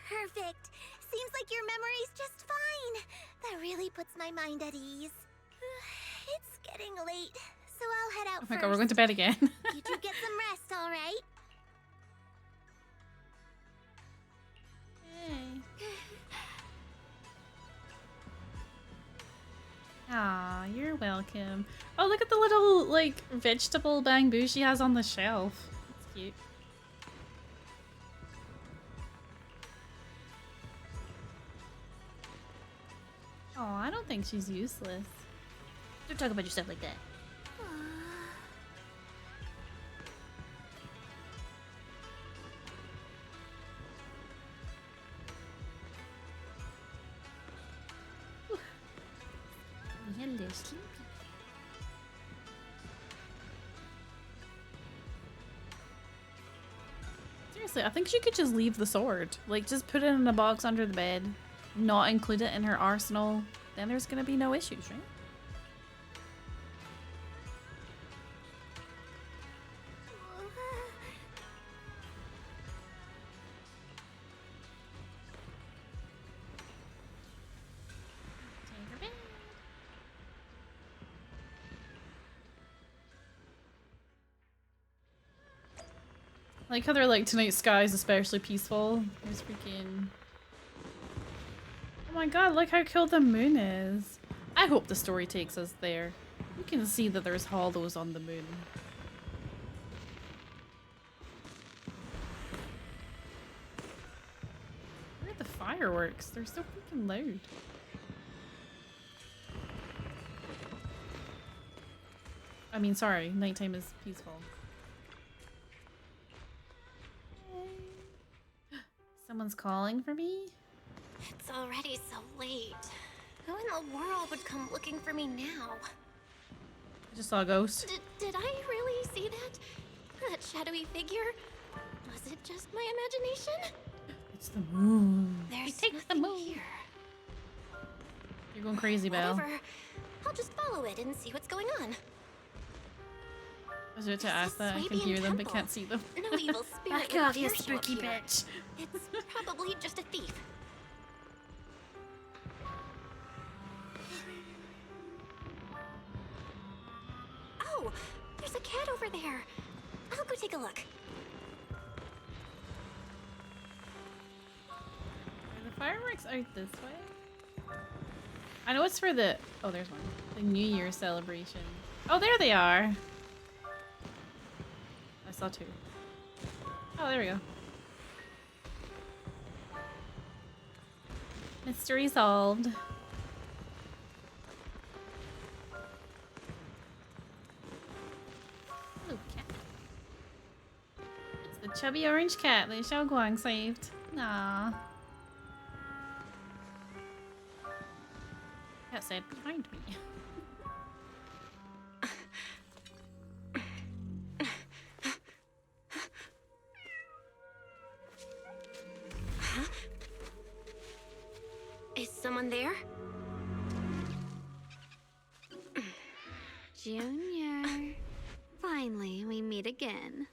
Perfect. Seems like your memory's just fine. That really puts my mind at ease. It's getting late, so I'll head out Oh my first. god, we're going to bed again. You two get some rest, all right? Hey. Aw, you're welcome. Oh, look at the little, like, vegetable bamboo she has on the shelf. That's cute. Oh, I don't think she's useless. Don't talk about yourself like that. Hello, Sleepy. Seriously, I think she could just leave the sword. Like, just put it in a box under the bed, not include it in her arsenal. Then there's gonna be no issues, right? Take her bed. I like how they're like, tonight's sky is especially peaceful. There's freaking... Oh my god, look how cool the moon is. I hope the story takes us there. You can see that there's hollows on the moon. Where are the fireworks? They're so freaking loud. I mean, sorry, nighttime is peaceful. Someone's calling for me? It's already so late. Who in the world would come looking for me now? I just saw a ghost. Did I really see that? That shadowy figure? Was it just my imagination? It's the moon. There's Take the nothing moon. here. You're going crazy, Belle. Whatever. I'll just follow it and see what's going on. I was about to This ask is that. I can Swabian hear them but temple. can't see them. No evil spirit Back would off, you dare show up spooky here. bitch. It's probably just a thief. Oh, there's a cat over there. I'll go take a look. fireworks aren't this way. I know it's for the... Oh, there's one. The New Year celebration. Oh, there they are. I saw two. Oh, there we go. Mystery solved. Hello, cat. It's the chubby orange cat that Xiaoguang saved. Aww. Cat said behind me. Huh? Is someone there? Junior. Finally, we meet again.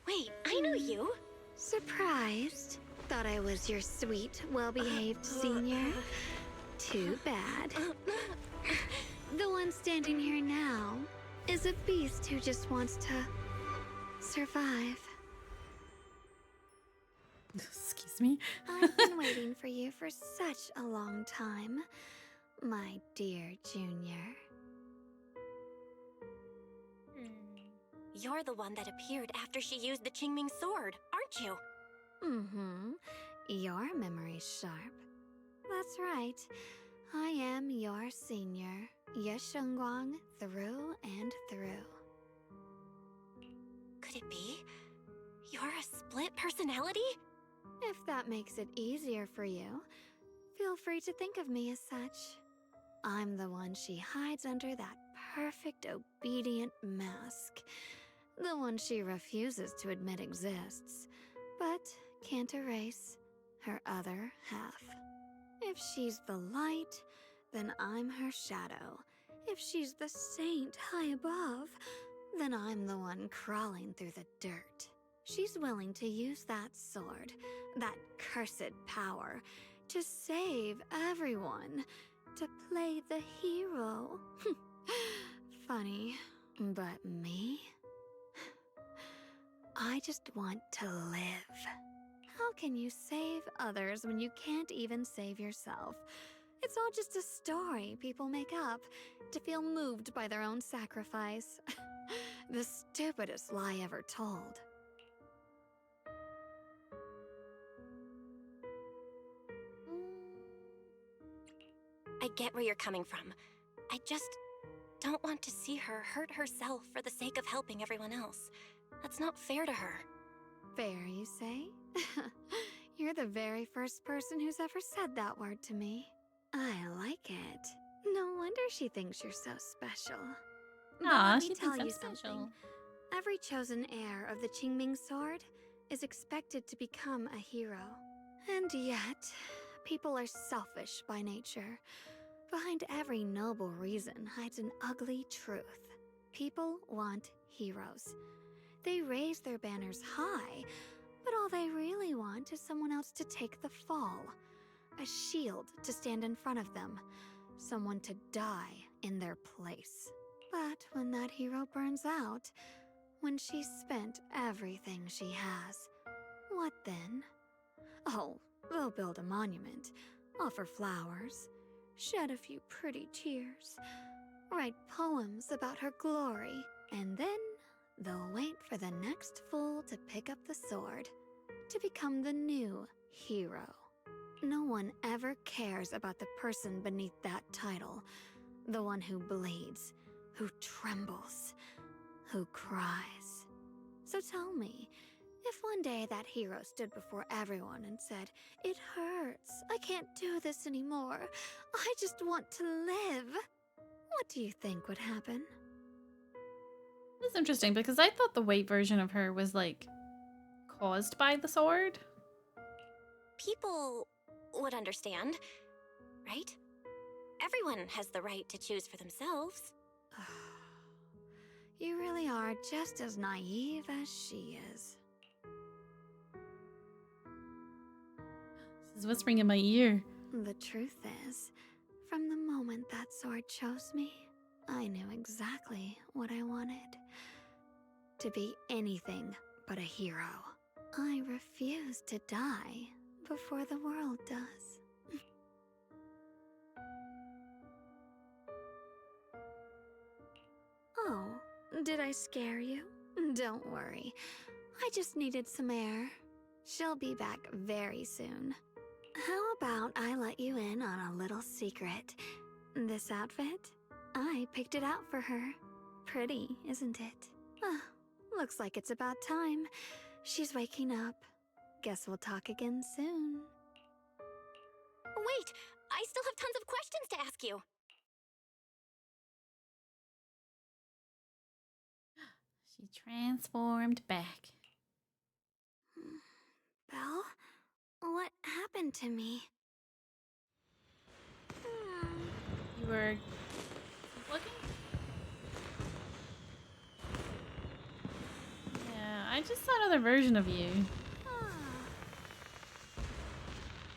Wait, I know you. Surprised? Thought I was your sweet, well-behaved senior? Too bad. The one standing here now is a beast who just wants to survive. Excuse me? I've been waiting for you for such a long time, my dear Junior. You're the one that appeared after she used the Qingming sword, aren't you? Mm-hmm. Your memory's sharp. That's right. I am your senior, Ye Shengguang, through and through. Could it be? You're a split personality? If that makes it easier for you, feel free to think of me as such. I'm the one she hides under that perfect obedient mask. The one she refuses to admit exists, but can't erase her other half. If she's the light, then I'm her shadow. If she's the saint high above, then I'm the one crawling through the dirt. She's willing to use that sword, that cursed power, to save everyone, to play the hero. Funny, but me? I just want to live. How can you save others when you can't even save yourself? It's all just a story people make up to feel moved by their own sacrifice. The stupidest lie ever told. I get where you're coming from. I just don't want to see her hurt herself for the sake of helping everyone else. That's not fair to her. Fair, you say? You're the very first person who's ever said that word to me. I like it. No wonder she thinks you're so special. But Aw, let she me thinks tell I'm you special. something. Every chosen heir of the Qingming sword is expected to become a hero. And yet, people are selfish by nature. Behind every noble reason hides an ugly truth. People want heroes. They raise their banners high, but all they really want is someone else to take the fall. A shield to stand in front of them. Someone to die in their place. But when that hero burns out, when she's spent everything she has, what then? Oh, they'll build a monument, offer flowers, shed a few pretty tears, write poems about her glory, and then they'll wait for the next fool to pick up the sword, to become the new hero. No one ever cares about the person beneath that title, the one who bleeds, who trembles, who cries. So tell me, if one day that hero stood before everyone and said, "It hurts, I can't do this anymore, I just want to live," what do you think would happen? That's interesting because I thought the white version of her was like caused by the sword. People would understand, right? Everyone has the right to choose for themselves. You really are just as naive as she is. This is whispering in my ear. The truth is, from the moment that sword chose me, I knew exactly what I wanted. To be anything but a hero. I refused to die, before the world does. Oh, did I scare you? Don't worry. I just needed some air. She'll be back very soon. How about I let you in on a little secret? This outfit? I picked it out for her. Pretty, isn't it? Looks like it's about time. She's waking up. Guess we'll talk again soon. Wait, I still have tons of questions to ask you. She transformed back. Belle? What happened to me? You were looking? Yeah, I just saw another version of you.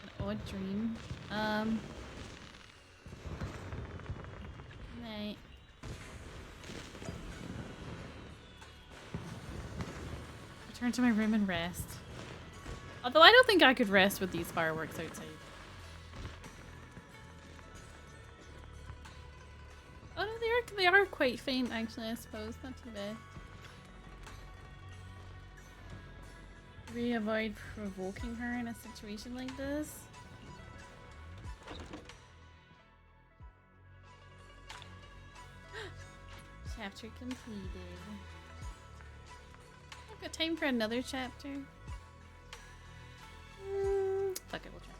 An odd dream. Night. Return to my room and rest. Although I don't think I could rest with these fireworks outside. Oh no, they are quite faint actually, I suppose. Not too bad. We avoid provoking her in a situation like this. Chapter completed. I've got time for another chapter. Fuck it, we'll try.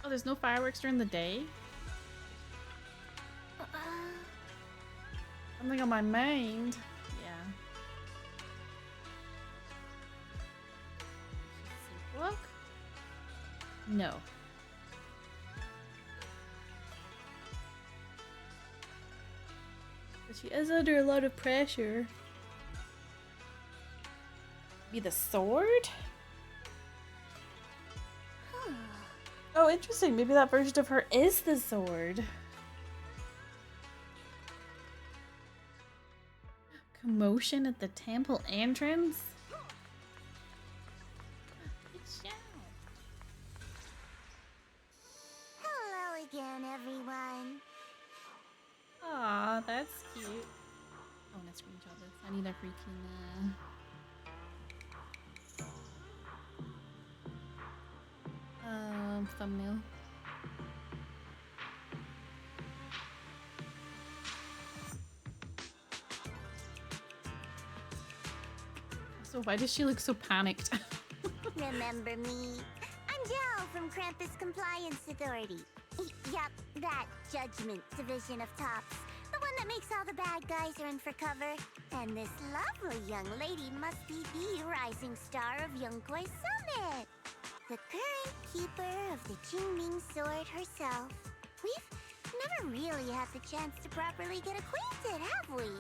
Oh, there's no fireworks during the day? Something on my mind. Yeah. Look. No. But she is under a lot of pressure. Be the sword? Oh, interesting. Maybe that version of her is the sword. Commotion at the temple entrance? Good job. Hello again, everyone. Aw, that's cute. Oh, let's screenshot this. I need a freaking, thumbnail. So why does she look so panicked? Remember me? I'm Jill from Krampus Compliance Authority. Yup, that Judgment Division of Tops. The one that makes all the bad guys run for cover. And this lovely young lady must be the rising star of Yunkwai Summit. The current keeper of the Jingming sword herself. We've never really had the chance to properly get acquainted, have we?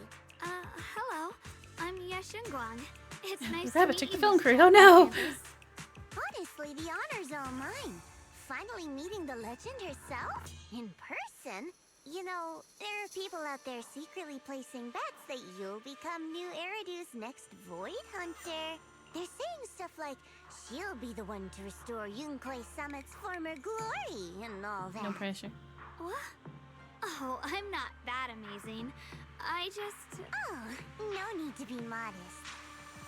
Hello. I'm Yashunguang. It's nice Is to that a meet chicken you, film Mr. crew? Oh no! Campus. Honestly, the honor's all mine. Finally meeting the legend herself in person. You know, there are people out there secretly placing bets that you'll become new Eridu's next Void Hunter. They're saying stuff like she'll be the one to restore Yunkwei Summit's former glory and all that. No pressure. What? Oh, I'm not that amazing. I just... Oh, no need to be modest.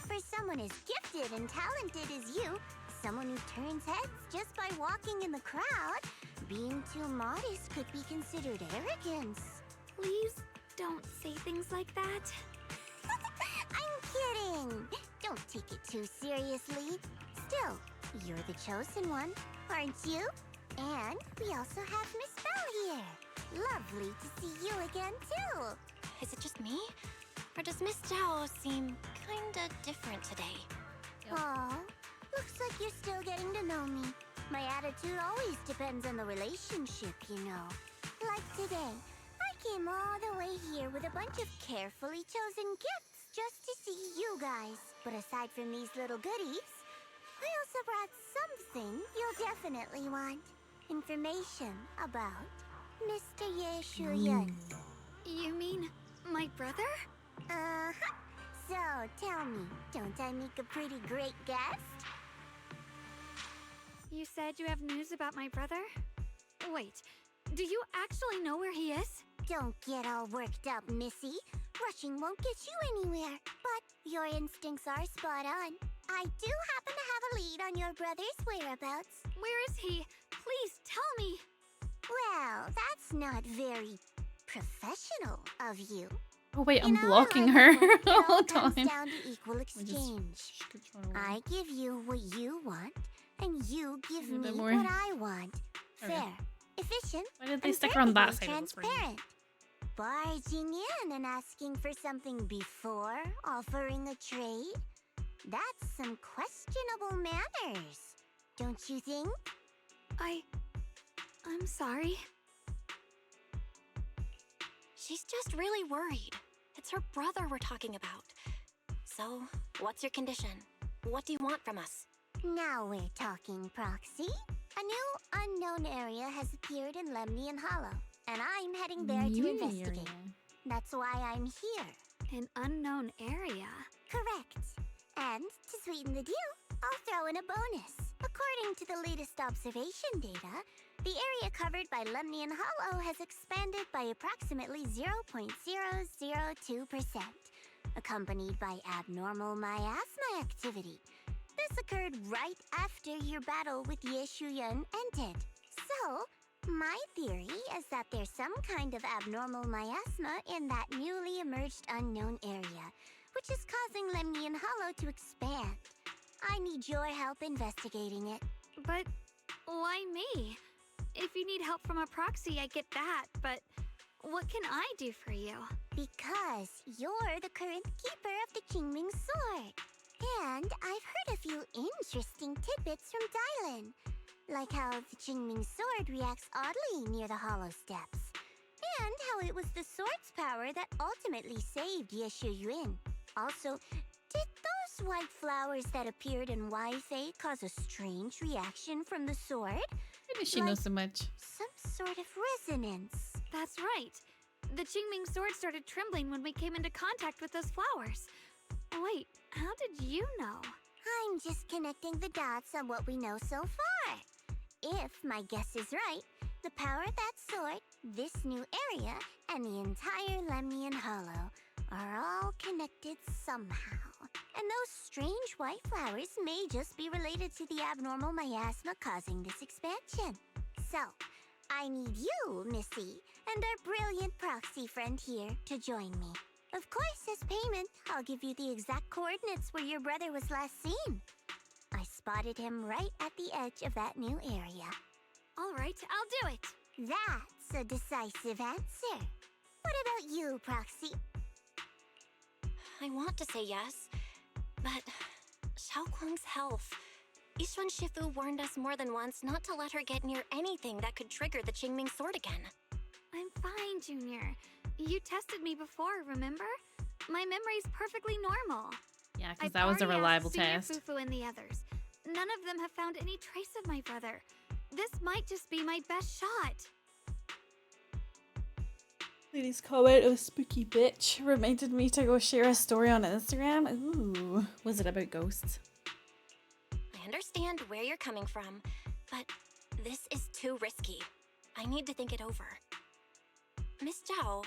For someone as gifted and talented as you, someone who turns heads just by walking in the crowd, being too modest could be considered arrogance. Please don't say things like that. I'm kidding. Don't take it too seriously. Still, you're the chosen one, aren't you? And we also have Miss Belle here. Lovely to see you again, too. Is it just me? Or does Miss Zhao seem kinda different today? Aw, looks like you're still getting to know me. My attitude always depends on the relationship, you know. Like today, I came all the way here with a bunch of carefully chosen gifts just to see you guys. But aside from these little goodies, I also brought something you'll definitely want. Information about Mr. Ye Shuyun. You mean my brother? Uh-huh. So, tell me, don't I make a pretty great guest? You said you have news about my brother? Wait, do you actually know where he is? Don't get all worked up, Missy. Rushing won't get you anywhere. But your instincts are spot on. I do happen to have a lead on your brother's whereabouts. Where is he? Please tell me. Well, that's not very professional of you. Oh wait, You I'm know, blocking I her like it when all it all the comes time. down to equal exchange. I give you what you want, and you give A me bit more. what I want. Okay. Fair, efficient, Why did they and stick her on that perfectly side of the screen? transparent. Barging in and asking for something before offering a trade? That's some questionable manners, don't you think? I'm sorry. She's just really worried. It's her brother we're talking about. So, what's your condition? What do you want from us? Now we're talking, Proxy. A new unknown area has appeared in Lemnian Hollow, and I'm heading there to investigate. That's why I'm here. An unknown area? Correct. And to sweeten the deal, I'll throw in a bonus. According to the latest observation data, the area covered by Lemnian Hollow has expanded by approximately 0.002%, accompanied by abnormal miasma activity. This occurred right after your battle with Ye Shuyan ended. So, my theory is that there's some kind of abnormal miasma in that newly emerged unknown area, which is causing Lemnian Hollow to expand. I need your help investigating it. But why me? If you need help from a proxy, I get that, but what can I do for you? Because you're the current keeper of the Qingming Sword. And I've heard a few interesting tidbits from Dylan, like how the Qingming Sword reacts oddly near the Hollow Steps, and how it was the sword's power that ultimately saved Ye Shuyan. Also, did those white flowers that appeared in Waifei cause a strange reaction from the sword? Why does she know so much? Some sort of resonance. That's right. The Qingming sword started trembling when we came into contact with those flowers. Wait, how did you know? I'm just connecting the dots on what we know so far. If my guess is right, the power of that sword, this new area, and the entire Lemnian Hollow are all connected somehow. And those strange white flowers may just be related to the abnormal miasma causing this expansion. So, I need you, Missy, and our brilliant proxy friend here to join me. Of course, as payment, I'll give you the exact coordinates where your brother was last seen. I spotted him right at the edge of that new area. All right, I'll do it. That's a decisive answer. What about you, Proxy? I want to say yes, but Xiaoguang's health. Yishuan Shifu warned us more than once not to let her get near anything that could trigger the Qingming sword again. I'm fine, Junior. You tested me before, remember? My memory's perfectly normal. Yeah, because that was a reliable test. Fufu and the others. None of them have found any trace of my brother. This might just be my best shot. Ladies' comment of spooky bitch reminded me to go share a story on Instagram. Ooh, was it about ghosts? I understand where you're coming from, but this is too risky. I need to think it over. Miss Zhao,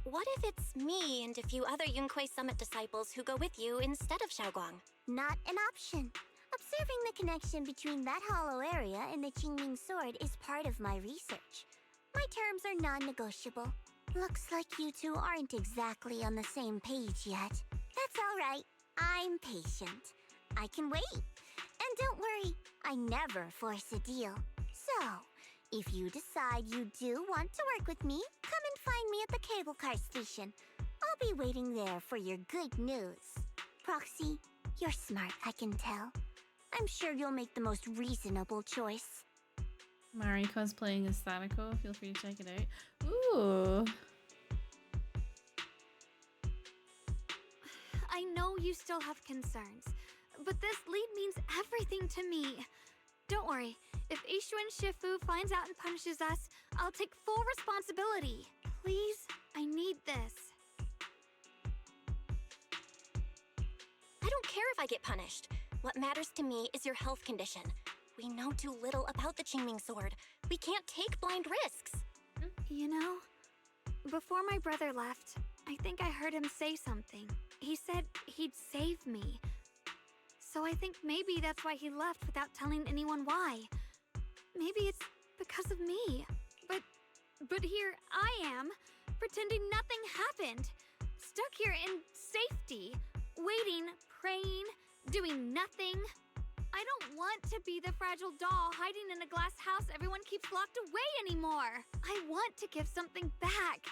what if it's me and a few other Yunquei Summit disciples who go with you instead of Xiaoguang? Not an option. Observing the connection between that hollow area and the Qingming sword is part of my research. My terms are non-negotiable. Looks like you two aren't exactly on the same page yet. That's all right. I'm patient. I can wait. And don't worry, I never force a deal. So, if you decide you do want to work with me, come and find me at the cable car station. I'll be waiting there for your good news. Proxy, you're smart, I can tell. I'm sure you'll make the most reasonable choice. Mari cosplaying as Sadako. Feel free to check it out. Ooh. I know you still have concerns, but this lead means everything to me. Don't worry, if Yishuan Shifu finds out and punishes us, I'll take full responsibility. Please, I need this. I don't care if I get punished. What matters to me is your health condition. We know too little about the Chingming Sword. We can't take blind risks. You know, before my brother left, I think I heard him say something. He said he'd save me. So I think maybe that's why he left without telling anyone why. Maybe it's because of me. But here I am, pretending nothing happened. Stuck here in safety, waiting, praying, doing nothing. I don't want to be the fragile doll hiding in a glass house everyone keeps locked away anymore. I want to give something back.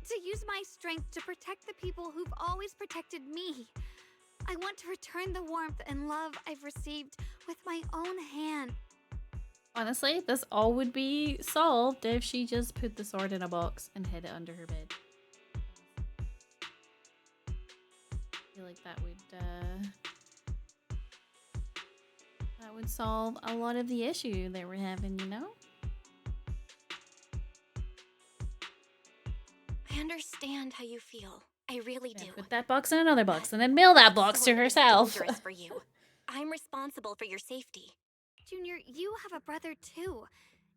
To use my strength to protect the people who've always protected me. I want to return the warmth and love I've received with my own hand. Honestly, this all would be solved if she just put the sword in a box and hid it under her bed. I feel like that would solve a lot of the issue that we're having, you know? I understand how you feel. I really do. Put that box in another box and then mail that box to Sword is herself. dangerous for you. I'm responsible for your safety. Junior, you have a brother too.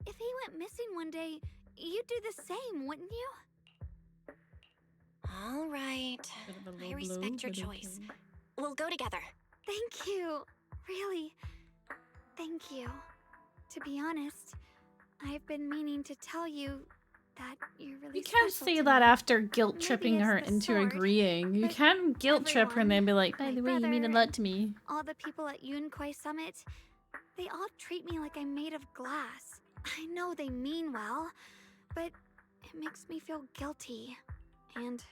If he went missing one day, you'd do the same, wouldn't you? All right. I respect your choice. We'll go together. Thank you. Really. Thank you. To be honest, I've been meaning to tell you that you're really You can't special say to that me. after guilt Maybe tripping it's her the into sword, agreeing. You but can't guilt trip her and then be like, by my the way, you mean a brother lot and to me. all the people at Yunquay Summit, they all treat me like I'm made of glass. I know they mean well, but it makes me feel guilty and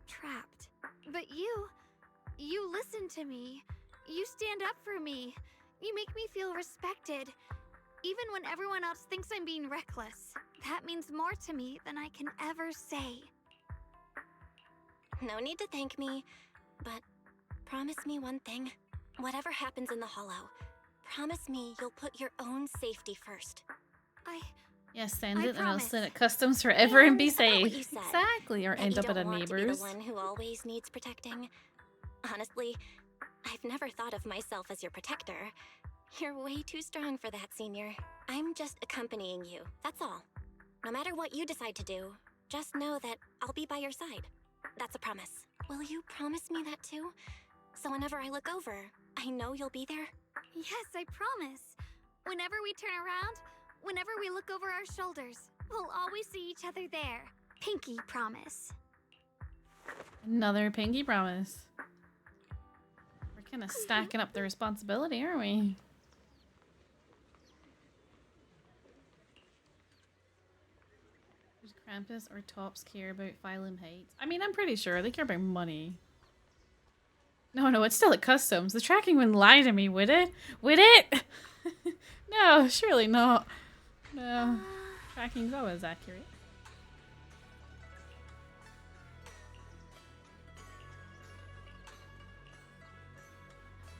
trapped. But you listen to me. You stand up for me. You make me feel respected. Even when everyone else thinks I'm being reckless. That means more to me than I can ever say. No need to thank me, but promise me one thing. Whatever happens in the Hollow, promise me you'll put your own safety first. Yes, send I it and I'll promise. sit at customs forever and be about what safe. you said, Exactly, or that end you up at don't a want to be neighbor's. the one who always needs protecting. Honestly, I've never thought of myself as your protector. You're way too strong for that, Senior. I'm just accompanying you, that's all. No matter what you decide to do, just know that I'll be by your side. That's a promise. Will you promise me that too? So whenever I look over, I know you'll be there? Yes, I promise. Whenever we turn around, whenever we look over our shoulders, we'll always see each other there. Pinky promise. Another pinky promise. We're kind of stacking up the responsibility, aren't we? Does Krampus or Tops care about Phylum Heights? I mean, I'm pretty sure they care about money. No, it's still at customs. The tracking wouldn't lie to me, would it? Would it? No, surely not. No. Tracking's always accurate.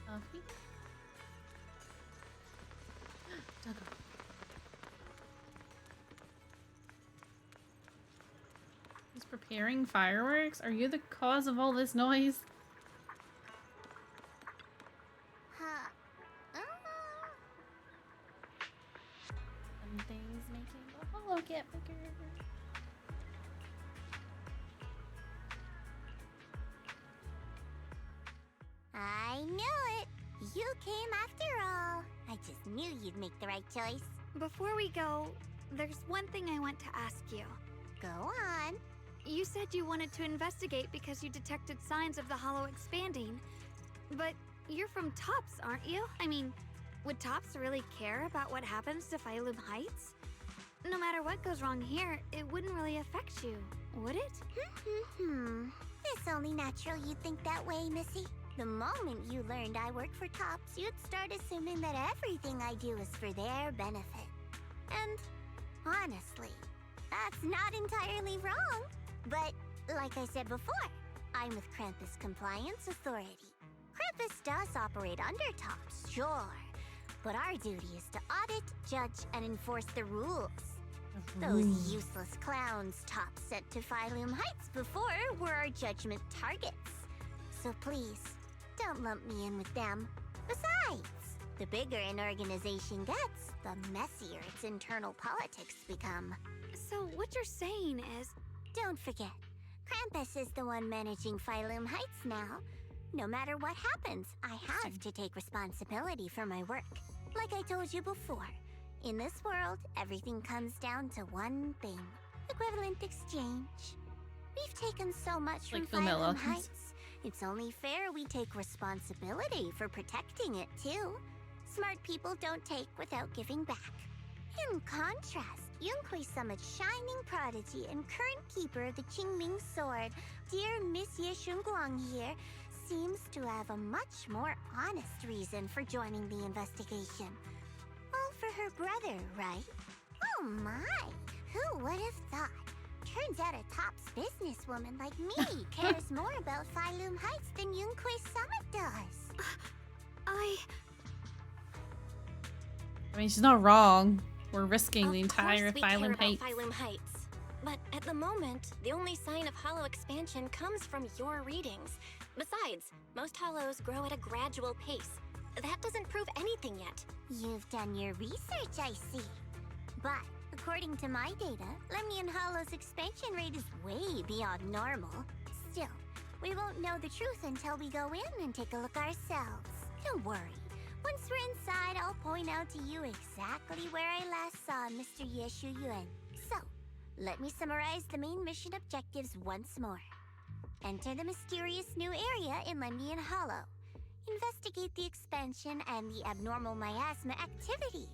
Off we go. Duggo. He's preparing fireworks? Are you the cause of all this noise? Some things making the hollow get bigger. I knew it. You came after all. I just knew you'd make the right choice. Before we go, there's one thing I want to ask you. Go on. You said you wanted to investigate because you detected signs of the Hollow expanding. But you're from Tops, aren't you? I mean, would Tops really care about what happens to Phylum Heights? No matter what goes wrong here, it wouldn't really affect you, would it? It's only natural you'd think that way, Missy. The moment you learned I work for Tops, you'd start assuming that everything I do is for their benefit. And honestly, that's not entirely wrong. But like I said before, I'm with Krampus Compliance Authority. Krampus does operate under Tops, sure. But our duty is to audit, judge, and enforce the rules. Those useless clowns Tops sent to Phylum Heights before were our judgment targets. So please, don't lump me in with them. Besides, The bigger an organization gets, the messier its internal politics become. So what you're saying is... Don't forget, Krampus is the one managing Phylum Heights now. No matter what happens, I have to take responsibility for my work. Like I told you before, in this world, everything comes down to one thing. Equivalent exchange. We've taken so much from Phylum Heights. It's only fair we take responsibility for protecting it, too. Smart people don't take without giving back. In contrast, Yunhui Summit's shining prodigy and current keeper of the Qingming Sword, dear Miss Ye Shunguang here, seems to have a much more honest reason for joining the investigation. All for her brother, right? Oh my! Who would have thought? Turns out a tops businesswoman like me cares more about Phylum Heights than Yunhui Summit does. I mean, she's not wrong. We're risking the Of entire course we care Phylum about Heights. Phylum Heights. But at the moment, the only sign of hollow expansion comes from your readings. Besides, most hollows grow at a gradual pace. That doesn't prove anything yet. You've done your research, I see. But according to my data, Lemnian Hollow's expansion rate is way beyond normal. Still, we won't know the truth until we go in and take a look ourselves. Don't worry. Once we're inside, I'll point out to you exactly where I last saw Mr. Ye Shuyuan. So, let me summarize the main mission objectives once more. Enter the mysterious new area in Lemnian Hollow. Investigate the expansion and the abnormal miasma activity,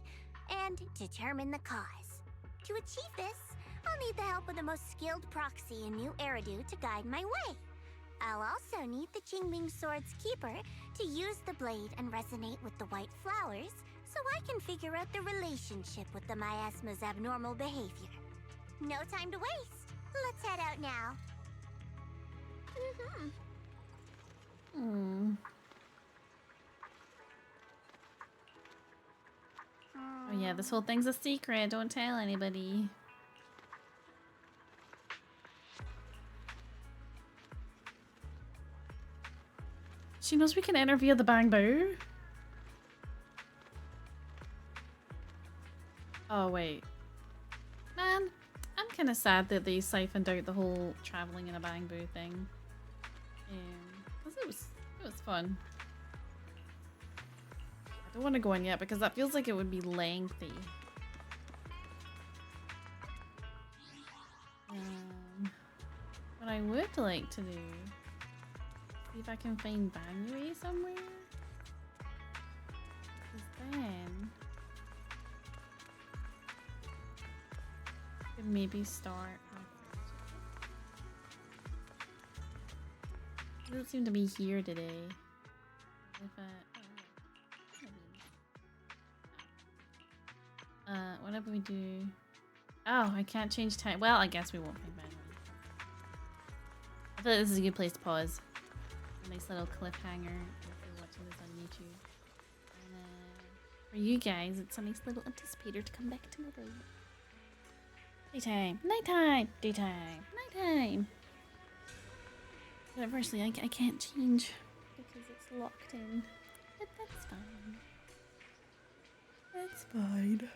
and determine the cause. To achieve this, I'll need the help of the most skilled proxy in New Eridu to guide my way. I'll also need the Qingming Sword's keeper to use the blade and resonate with the white flowers so I can figure out the relationship with the miasma's abnormal behavior. No time to waste. Let's head out now. Oh yeah, this whole thing's a secret. Don't tell anybody. She knows we can enter via the bamboo. Oh wait. Man, I'm kind of sad that they siphoned out the whole traveling in a bamboo thing. Because it was fun. I don't want to go in yet because that feels like it would be lengthy. What I would like to do, see if I can find Banyue somewhere. Because then I could maybe start. It doesn't seem to be here today. If whatever we do. Oh, I can't change time. Well, I guess we won't find Banyue. I feel like this is a good place to pause. A nice little cliffhanger if you're watching this on YouTube. And for you guys, it's a nice little anticipator to come back tomorrow. Daytime, nighttime, daytime, nighttime. But unfortunately, I can't change because it's locked in. But that's fine. That's fine.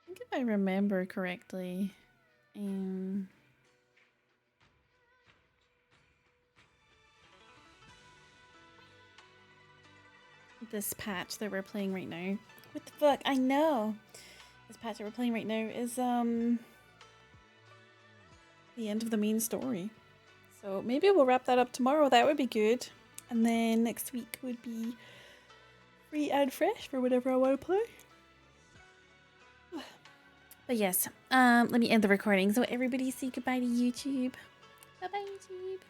I think if I remember correctly, this patch that we're playing right now. What the fuck? I know. This patch that we're playing right now is the end of the main story. So maybe we'll wrap that up tomorrow. That would be good. And then next week would be free and fresh for whatever I want to play. But yes, let me end the recording. So everybody say goodbye to YouTube. Bye bye YouTube.